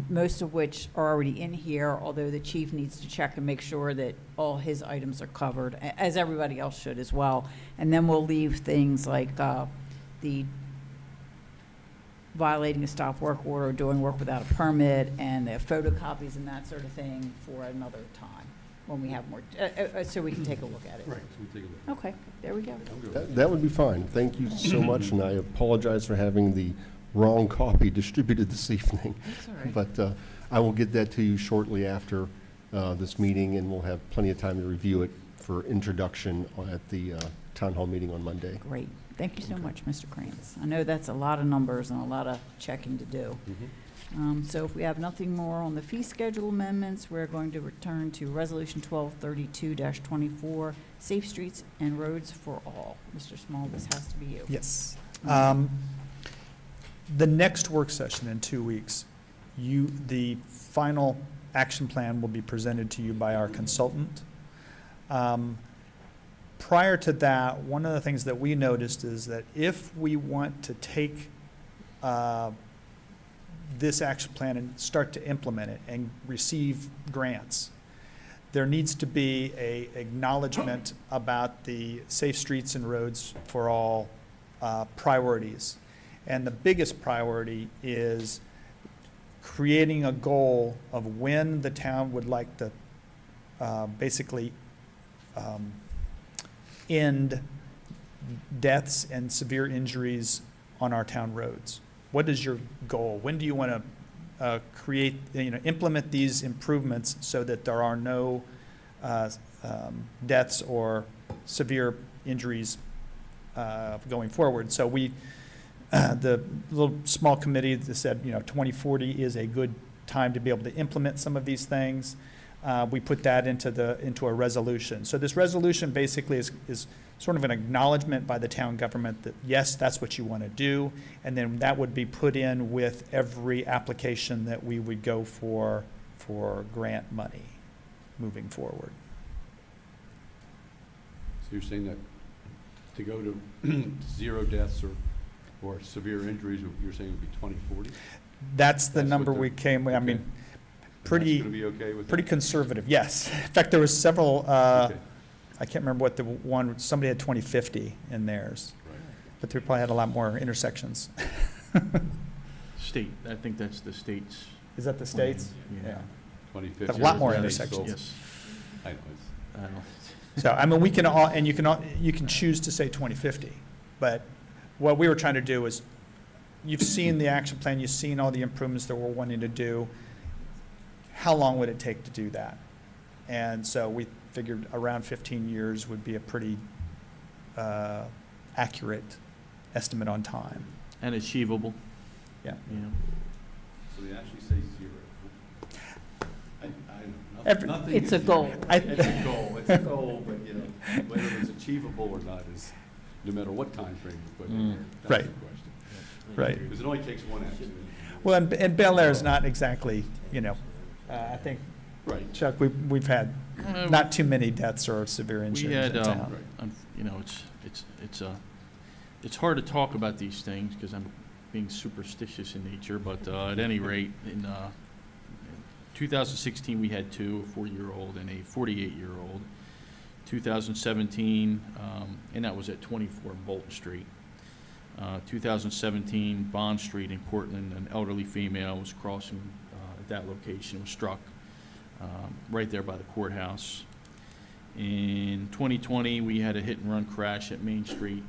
most of which are already in here, although the chief needs to check and make sure that all his items are covered, as everybody else should as well. And then we'll leave things like the violating a stop work order, doing work without a permit, and the photocopies and that sort of thing for another time, when we have more, so we can take a look at it. Right, so we take a look. Okay, there we go. I'm good with That that would be fine. Thank you so much, and I apologize for having the wrong copy distributed this evening. That's all right. But I will get that to you shortly after this meeting, and we'll have plenty of time to review it for introduction at the town hall meeting on Monday. Great. Thank you so much, Mr. Krantz. I know that's a lot of numbers and a lot of checking to do. So if we have nothing more on the fee schedule amendments, we're going to return to Resolution 1232-24, Safe Streets and Roads for All. Mr. Small, this has to be you. Yes. The next work session in 2 weeks, the final action plan will be presented to you by our consultant. Prior to that, one of the things that we noticed is that if we want to take this action plan and start to implement it and receive grants, there needs to be a acknowledgement about the Safe Streets and Roads for All priorities. And the biggest priority is creating a goal of when the town would like to basically end deaths and severe injuries on our town roads. What is your goal? When do you want to create, implement these improvements so that there are no deaths or severe injuries going forward? So the little small committee that said, 2040 is a good time to be able to implement some of these things. We put that into a resolution. So this resolution basically is sort of an acknowledgement by the town government that, yes, that's what you want to do, and then that would be put in with every application that we would go for grant money moving forward. So you're saying that to go to 0 deaths or severe injuries, you're saying it would be 2040? That's the That's what number the- we came, I mean, okay. pretty, That's going to be okay with pretty that? conservative, yes. In fact, there was several, Okay. I can't remember what the one, somebody had 2050 in theirs, Right. but they probably had a lot more intersections. State, I think that's the state's. Is that the states? Yeah. 2050. Have a lot more Yeah, intersections. Yes. I know, it's- I don't- So, I mean, we can all, and you can choose to say 2050, but what we were trying to do is, you've seen the action plan, you've seen all the improvements that we're wanting to do. How long would it take to do that? And so we figured around 15 years would be a pretty accurate estimate on time. And achievable, Yeah. So they actually say 0. I don't Every- know. Nothing It's a is- goal. It's a goal, it's a goal, but, whether it's achievable or not is, no matter what time frame you put in there, that's Right. the question. Right. Because it only takes one accident. Well, and Bel Air is not exactly, I think, Right. Chuck, we've had not too many deaths or severe We injuries had, in town. it's hard to talk about these things because I'm being superstitious in nature, but at any rate, in 2016, we had 2, a 4-year-old and a 48-year-old. 2017, and that was at 24 Bolton Street. 2017, Bond Street in Cortland, an elderly female was crossing at that location, was struck right there by the courthouse. In 2020, we had a hit-and-run crash at Main Street,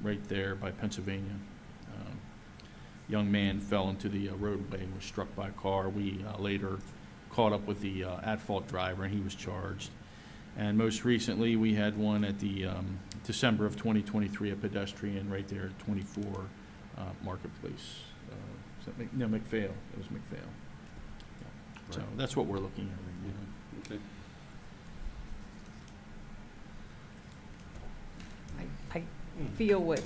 right there by Pennsylvania. Young man fell into the roadway and was struck by a car. We later caught up with the at-fault driver, and he was charged. And most recently, we had one at the December of 2023, a pedestrian right there at 24 Marketplace. Is that McPhail? It was McPhail. Yeah. So Right. that's what we're looking at right now. Okay. I feel what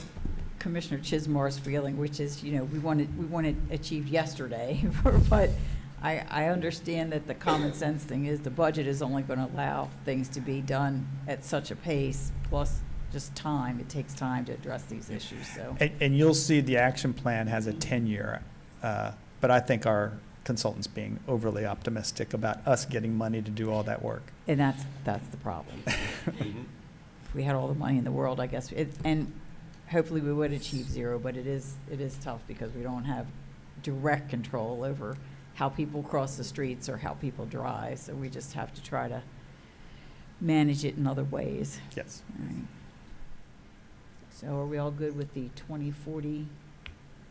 Commissioner Chismar is feeling, which is, we want it achieved yesterday, but I understand that the common sense thing is the budget is only going to allow things to be done at such a pace, plus just time. It takes time to address these issues, so. And you'll see the action plan has a 10-year, but I think our consultant's being overly optimistic about us getting money to do all that work. And that's the problem. If we had all the money in the world, I guess, and hopefully we would achieve zero, but it is tough because we don't have direct control over how people cross the streets or how people drive, so we just have to try to manage it in other ways. Yes. All right. So are we all good with the 2040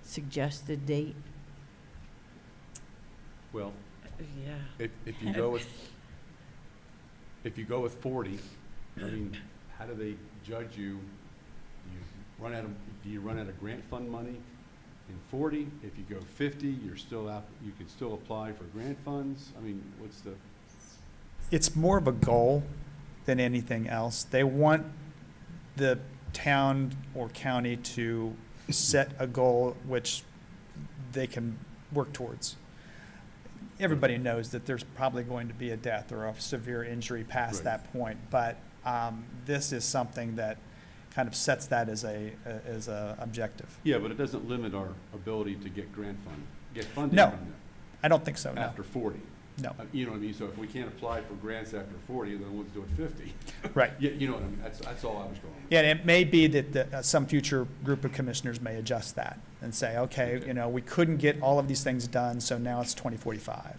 suggested date? Well, Yeah. if you go with 40, I mean, how do they judge you? Do you run out of grant fund money in 40? If you go 50, you're still out, you can still apply for grant funds? I mean, what's the? It's more of a goal than anything else. They want the town or county to set a goal which they can work towards. Everybody knows that there's probably going to be a death or a severe injury past Right. that point, but this is something that kind of sets that as a objective. Yeah, but it doesn't limit our ability to get funding No. from them I don't think so, no. after 40. No, You know what I mean? So if we can't apply for grants after 40, then let's do it 50. right. You know what I mean? That's all I was going with. Yeah, and it may be that some future group of commissioners may adjust that and say, okay, Okay. you know, we couldn't get all of these things done, so now it's 2045.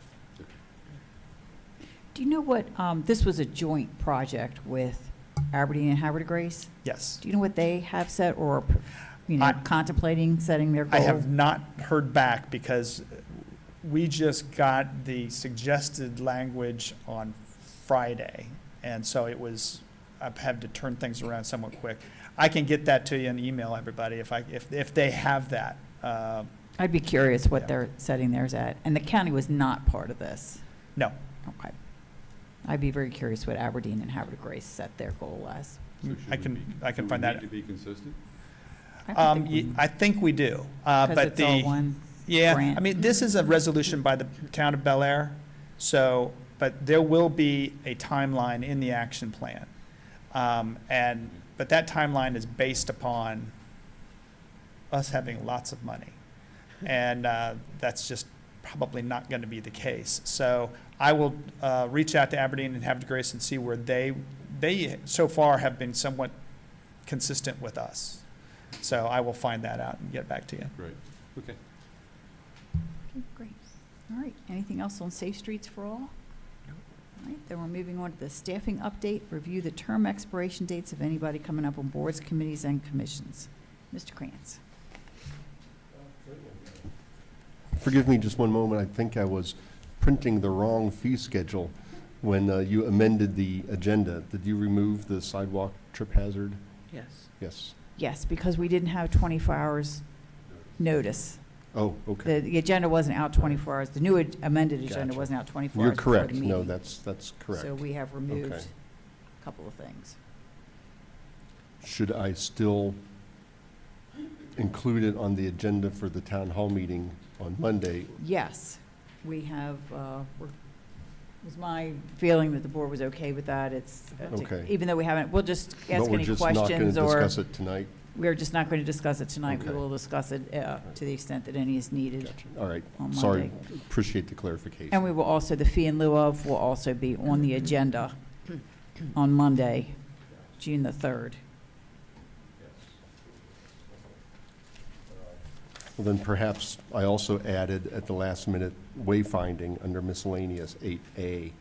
Do you know what, this was a joint project with Aberdeen and Havre de Grace? Yes. Do you know what they have set or, I- contemplating setting their goal? I have not heard back because we just got the suggested language on Friday. And so I've had to turn things around somewhat quick. I can get that to you and email everybody if they have that. I'd be curious what Yeah. they're setting theirs at. And the county was not part of this. No, Okay. I'd be very curious what Aberdeen and Havre de Grace set their goal as. So should I we can- be- I can do we find that- need to be consistent? I think we do. Because But it's all the, one yeah, grant. I mean, this is a resolution by the town of Bel Air. So, but there will be a timeline in the action plan. But that timeline is based upon us having lots of money. And that's just probably not going to be the case. So I will reach out to Aberdeen and Havre de Grace and see where they so far have been somewhat consistent with us. So I will find that out and get back to you. Right, okay. Okay, great. All right, anything else on Safe Streets for All? All right, then we're moving on to the staffing update, review the term expiration dates of anybody coming up on boards, committees, and commissions. Mr. Krantz. Forgive me just one moment. I think I was printing the wrong fee schedule when you amended the agenda. Did you remove the sidewalk trip hazard? Yes. Yes. Yes, because we didn't have 24 hours notice. Oh, okay. The agenda wasn't out 24 hours. The new amended agenda Gotcha. wasn't out 24 You're hours before the correct. meeting. No, that's correct. So we have removed Okay. a couple of things. Should I still include it on the agenda for the town hall meeting on Monday? Yes, we have, it was my feeling that the board was okay with that. It's, Okay. even though we haven't, we'll just ask But we're any just not going to questions or, discuss it tonight? we're just not going to discuss it tonight. We Okay. will discuss it to the extent that any is needed. Gotcha. All right. On Sorry. Monday. Appreciate the clarification. And we will also, the fee in lieu of will also be on the agenda on Monday, June the 3rd. Well, then perhaps I also added at the last minute wayfinding under miscellaneous 8A.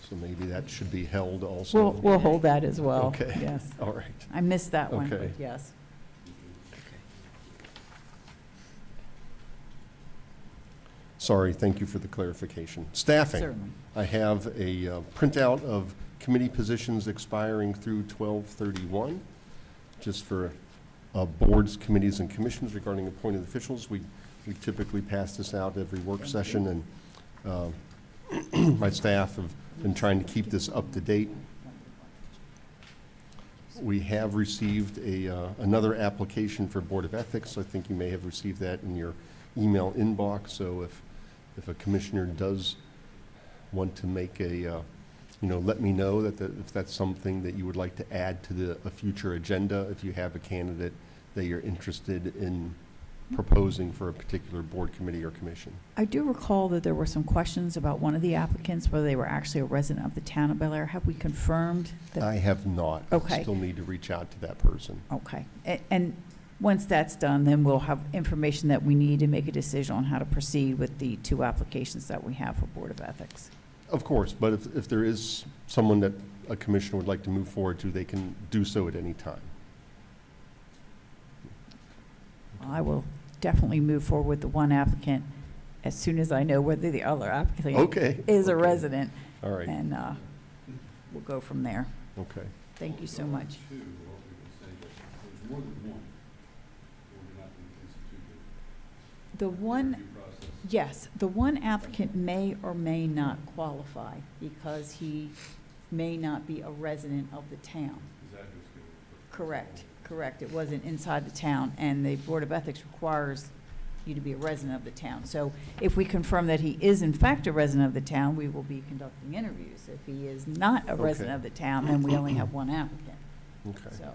So maybe that should be held also. We'll hold that as well. Okay. Yes. All right. I missed that one, but Okay. yes. Sorry, thank you for the clarification. Staffing. Certainly. I have a printout of committee positions expiring through 12/31, just for boards, committees, and commissions regarding appointed officials. We typically pass this out every work session, and my staff have been trying to keep this up to date. We have received another application for Board of Ethics. I think you may have received that in your email inbox, so if if a commissioner does want to make let me know if that's something that you would like to add to a future agenda, if you have a candidate that you're interested in proposing for a particular board, committee, or commission. I do recall that there were some questions about one of the applicants, whether they were actually a resident of the town of Bel Air. Have we confirmed that? I have not. Okay. Still need to reach out to that person. Okay. And once that's done, then we'll have information that we need to make a decision on how to proceed with the 2 applications that we have for Board of Ethics. Of course, but if there is someone that a commissioner would like to move forward to, they can do so at any time. I will definitely move forward with the one applicant as soon as I know whether the other applicant Okay. is a Okay. resident. All right, And we'll go from there. okay. Thank you so much. Two, or we can say that there's more than one, we're not going to institute The the one, review process. yes, the one applicant may or may not qualify because he may not be a resident of the town. Is that who's going to? Correct, correct. It wasn't inside the town, and the Board of Ethics requires you to be a resident of the town. So if we confirm that he is in fact a resident of the town, we will be conducting interviews. If he is not a resident Okay. of the town, then we only have one applicant. Okay. So,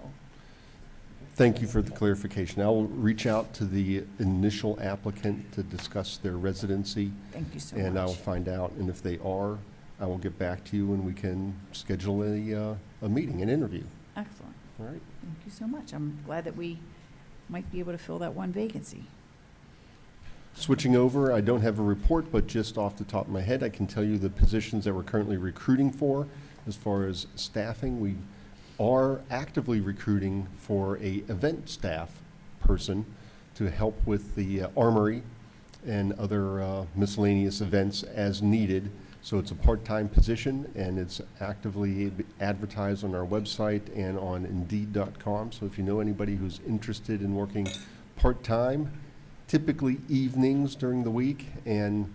Thank you for the clarification. I will reach out to the initial applicant to discuss their residency, thank you so and I will much. find out, and if they are, I will get back to you and we can schedule a meeting, an interview. Excellent. All right? Thank you so much. I'm glad that we might be able to fill that one vacancy. Switching over, I don't have a report, but just off the top of my head, I can tell you the positions that we're currently recruiting for. As far as staffing, we are actively recruiting for a event staff person to help with the armory and other miscellaneous events as needed. So it's a part-time position, and it's actively advertised on our website and on Indeed.com. So if you know anybody who's interested in working part-time, typically evenings during the week, and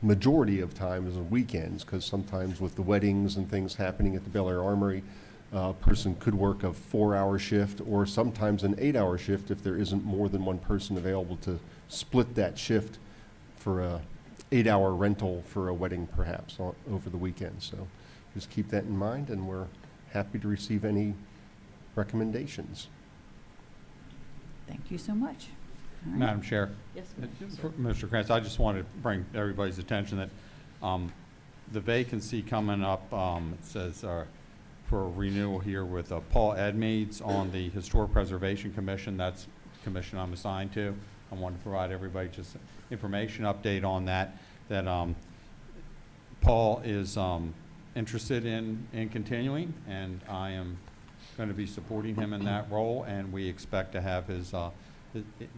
majority of time is on weekends, because sometimes with the weddings and things happening at the Bel Air Armory, a person could work a 4-hour shift or sometimes an 8-hour shift if there isn't more than one person available to split that shift for a 8-hour rental for a wedding perhaps over the weekend. So just keep that in mind, and we're happy to receive any recommendations. Thank you so much. All right. Madam Chair, Yes, Mr. Krantz, I just wanted to bring everybody's attention that the vacancy coming up, it says for renewal here with Paul Edmeades on the Historic Preservation Commission. That's the commission I'm assigned to. I wanted to provide everybody just information update on that Paul is interested in continuing, and I am going to be supporting him in that role, and we expect to have his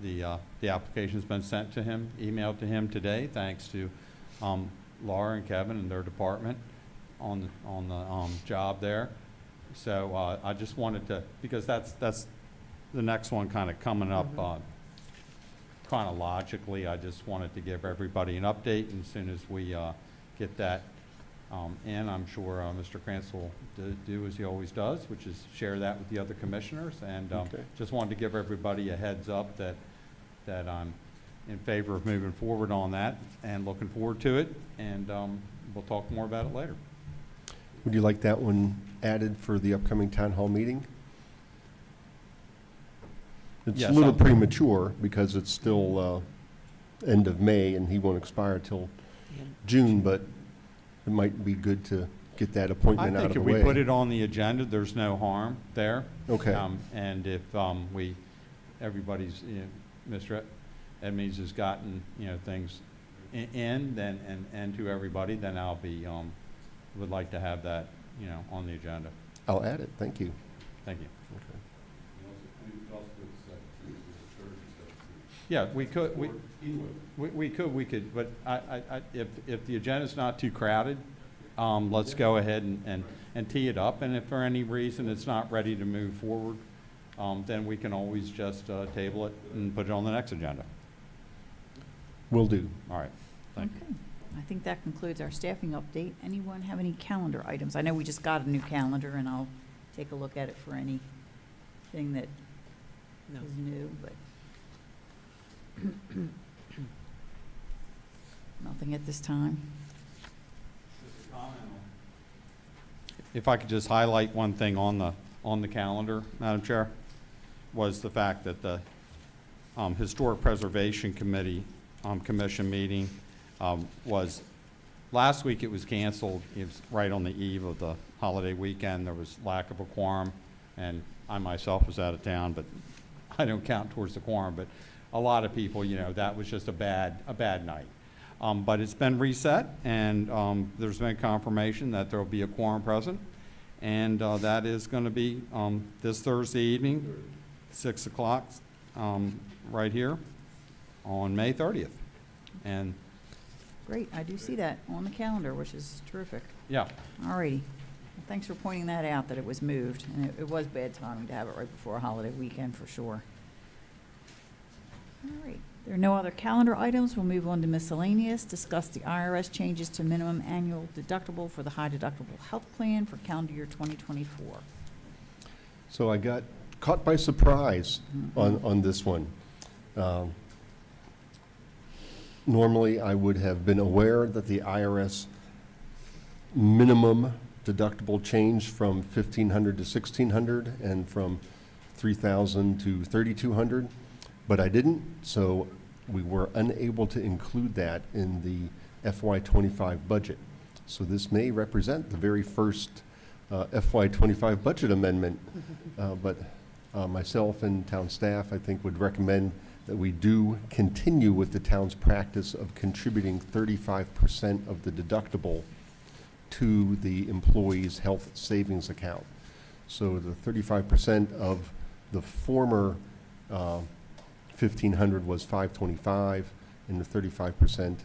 the application's been sent to him, emailed to him today, thanks to Laura and Kevin and their department on the job there. So I just wanted to, because that's the next one kind of coming up chronologically. I just wanted to give everybody an update, and as soon as we get that in, I'm sure Mr. Krantz will do as he always does, which is share that with the other commissioners. And Okay. just wanted to give everybody a heads up that I'm in favor of moving forward on that and looking forward to it. And we'll talk more about it later. Would you like that one added for the upcoming town hall meeting? It's Yes, a little I'm- premature because it's still end of May and he won't expire till June, but it might be good to get that I appointment out think of if the way. we put it on the agenda, there's no harm there. Okay. And if everybody's, Mr. Edmeades has gotten, things in, then, and to everybody, then I'll be, would like to have that, on the agenda. I'll add it, thank you. Thank you. Okay. Yeah, we could, we could, but if the agenda's not too crowded, let's go ahead and tee it up, and if for any reason it's not ready to move forward, then we can always just table it and put it on the next agenda. Will do. All right. Thank you. Okay. I think that concludes our staffing update. Anyone have any calendar items? I know we just got a new calendar, and I'll take a look at it for anything that No. is new, but. Nothing at this time. If I could just highlight one thing on the calendar, Madam Chair, was the fact that the Historic Preservation Committee, Commission meeting was, last week it was canceled. It was right on the eve of the holiday weekend. There was lack of a quorum, and I myself was out of town, but I don't count towards the quorum. But a lot of people, you know, that was just a bad night. But it's been reset, and there's been confirmation that there will be a quorum present, and that is going to be this Thursday evening, 6 o'clock, right here on May 30th. And Great, I do see that on the calendar, which is terrific. yeah, All righty. Well, thanks for pointing that out, that it was moved, and it was bad timing to have it right before a holiday weekend, for sure. All right, there are no other calendar items. We'll move on to miscellaneous. Discuss the IRS changes to minimum annual deductible for the high deductible health plan for calendar year 2024. So I got caught by surprise on this one. Normally, I would have been aware that the IRS minimum deductible changed from $1,500 to $1,600 and from $3,000 to $3,200, but I didn't, so we were unable to include that in the FY25 budget. So this may represent the very first FY25 budget amendment, but myself and town staff, I think, would recommend that we do continue with the town's practice of contributing 35% of the deductible to the employee's health savings account. So the 35% of the former 1,500 was 525, and the 35%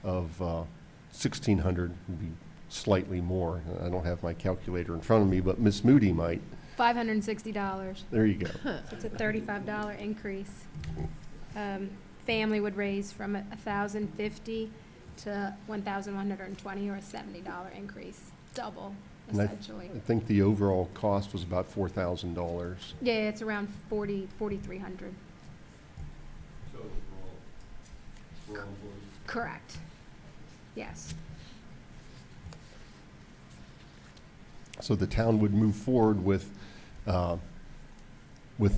of 1,600 would be slightly more. I don't have my calculator in front of me, but Ms. Moody might. $560. There you go. So it's a $35 increase. Family would raise from $1,050 to $1,120, or a $70 increase, double, And essentially. I think the overall cost was about $4,000. Yeah, it's around $4,300. So for all employees? Correct. Yes. So the town would move forward with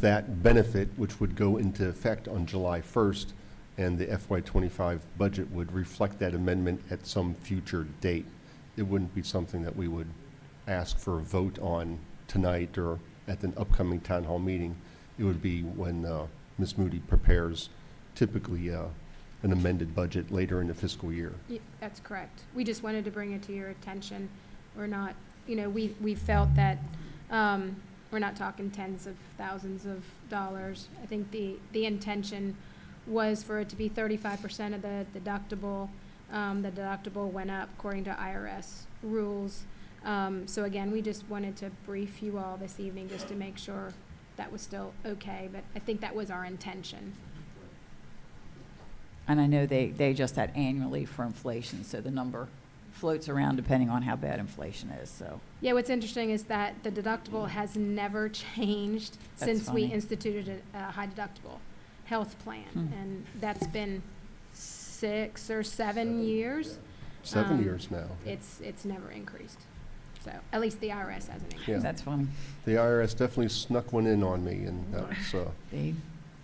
that benefit, which would go into effect on July 1st, and the FY25 budget would reflect that amendment at some future date. It wouldn't be something that we would ask for a vote on tonight or at an upcoming town hall meeting. It would be when Ms. Moody prepares typically an amended budget later in the fiscal year. That's correct. We just wanted to bring it to your attention. We're not, we felt that we're not talking tens of thousands of dollars. I think the intention was for it to be 35% of the deductible. The deductible went up according to IRS rules. So again, we just wanted to brief you all this evening just to make sure that was still okay, but I think that was our intention. And I know they adjust that annually for inflation, so the number floats around depending on how bad inflation is, so. Yeah, what's interesting is that the deductible has never changed That's since we funny. instituted a high deductible health plan. And that's been 6 or 7 years. 7 years now. It's never increased. So, at least the IRS hasn't increased. Yeah. That's funny. The IRS definitely snuck one in on me, and that's,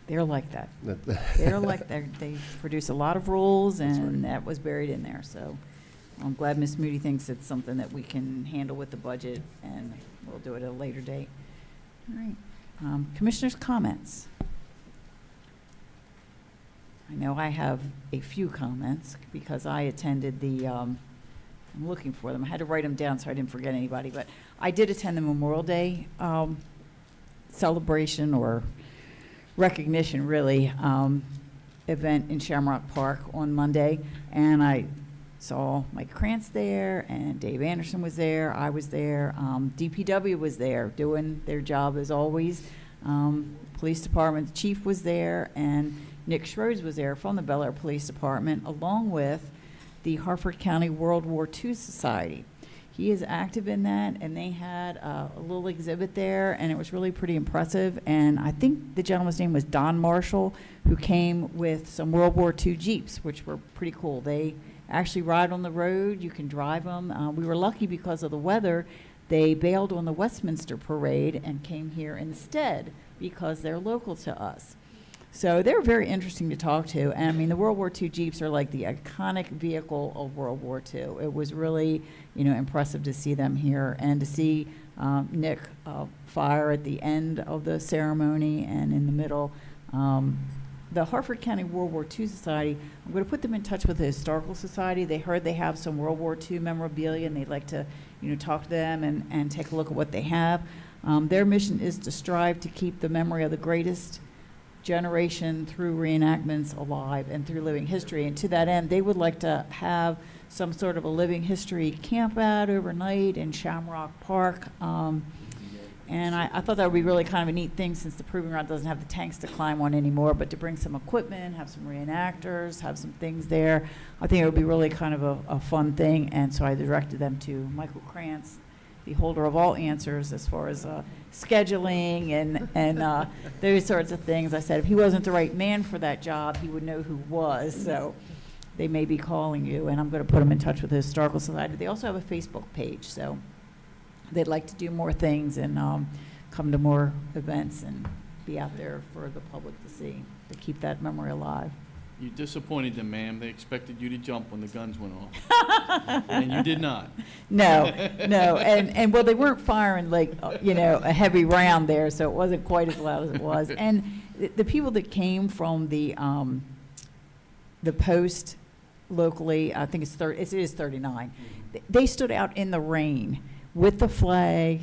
They're like that. that- They're like, they produce a lot of rules, That's and that was buried in there, so. I'm glad Ms. Moody thinks it's something that we can handle with the budget, and we'll do it at a later date. All right. Commissioners' comments. I know I have a few comments, because I attended I'm looking for them. I had to write them down so I didn't forget anybody, but I did attend the Memorial Day celebration, or recognition, really, event in Shamrock Park on Monday, and I saw Mike Krantz there, and Dave Anderson was there, I was there, DPW was there, doing their job as always, Police Department chief was there, and Nick Schroeds was there from the Bel Air Police Department, along with the Harford County World War II Society. He is active in that, and they had a little exhibit there, and it was really pretty impressive. And I think the gentleman's name was Don Marshall, who came with some World War II Jeeps, which were pretty cool. They actually ride on the road. You can drive them. We were lucky because of the weather. They bailed on the Westminster Parade and came here instead because they're local to us. So they're very interesting to talk to. And I mean, the World War II Jeeps are like the iconic vehicle of World War II. It was really, impressive to see them here and to see Nick fire at the end of the ceremony and in the middle. The Harford County World War II Society, I'm going to put them in touch with the Historical Society. They heard they have some World War II memorabilia, and they'd like to, talk to them and take a look at what they have. Their mission is to strive to keep the memory of the greatest generation through reenactments alive and through living history. And to that end, they would like to have some sort of a living history camp out overnight in Shamrock Park. And I thought that would be really kind of a neat thing, since the Proving Ground doesn't have the tanks to climb on anymore, but to bring some equipment, have some reenactors, have some things there. I think it would be really kind of a fun thing. And so I directed them to Michael Krantz, the holder of all answers as far as scheduling and those sorts of things. I said if he wasn't the right man for that job, he would know who was. So they may be calling you, and I'm going to put them in touch with the Historical Society. They also have a Facebook page, so they'd like to do more things and come to more events and be out there for the public to see, to keep that memory alive. You disappointed them, ma'am. They expected you to jump when the guns went off. And you did not. No. And well, they weren't firing like, a heavy round there, so it wasn't quite as loud as it was. And the people that came from the post locally, I think it is 39, they stood out in the rain with the flag,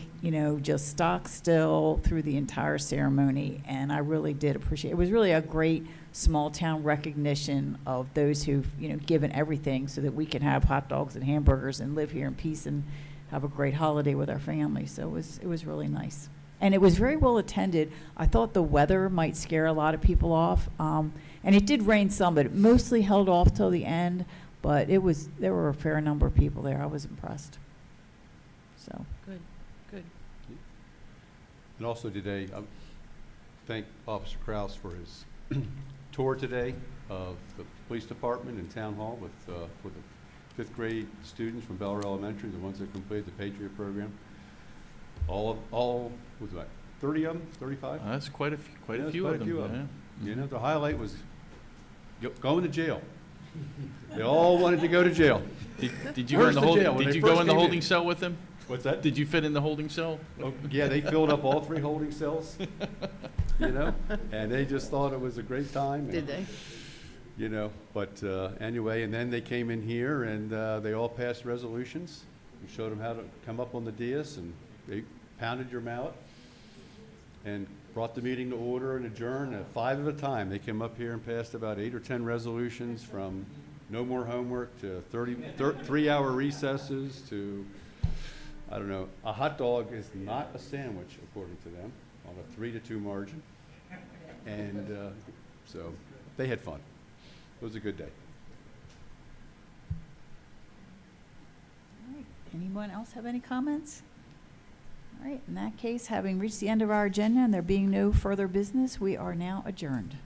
just stock still through the entire ceremony. And I really did appreciate it. It was really a great small town recognition of those who've, given everything so that we can have hot dogs and hamburgers and live here in peace and have a great holiday with our family. So it was really nice. And it was very well attended. I thought the weather might scare a lot of people off. And it did rain some, but it mostly held off till the end. But there were a fair number of people there. I was impressed. So. Good. And also today, thank Officer Kraus for his tour today of the police department and town hall for the fifth grade students from Bel Air Elementary, the ones that completed the Patriot program. All was about 30 of them, 35? That's quite a few of them. Yeah. The highlight was going to jail. They all wanted to go to jail. Did you go in the holding in. cell with them? What's that? Did you fit in the holding cell? Oh, yeah, they filled up all 3 holding cells, and they just thought it was a great time. Did they? But anyway, and then they came in here and they all passed resolutions. We showed them how to come up on the dais, and they pounded your mallet and brought the meeting to order and adjourned. 5 at a time, they came up here and passed about 8 or 10 resolutions, from no more homework to 3-hour recesses to, I don't know, a hot dog is not a sandwich, according to them, on a 3-2 margin. And so they had fun. It was a good day. All right. Anyone else have any comments? All right. In that case, having reached the end of our agenda and there being no further business, we are now adjourned.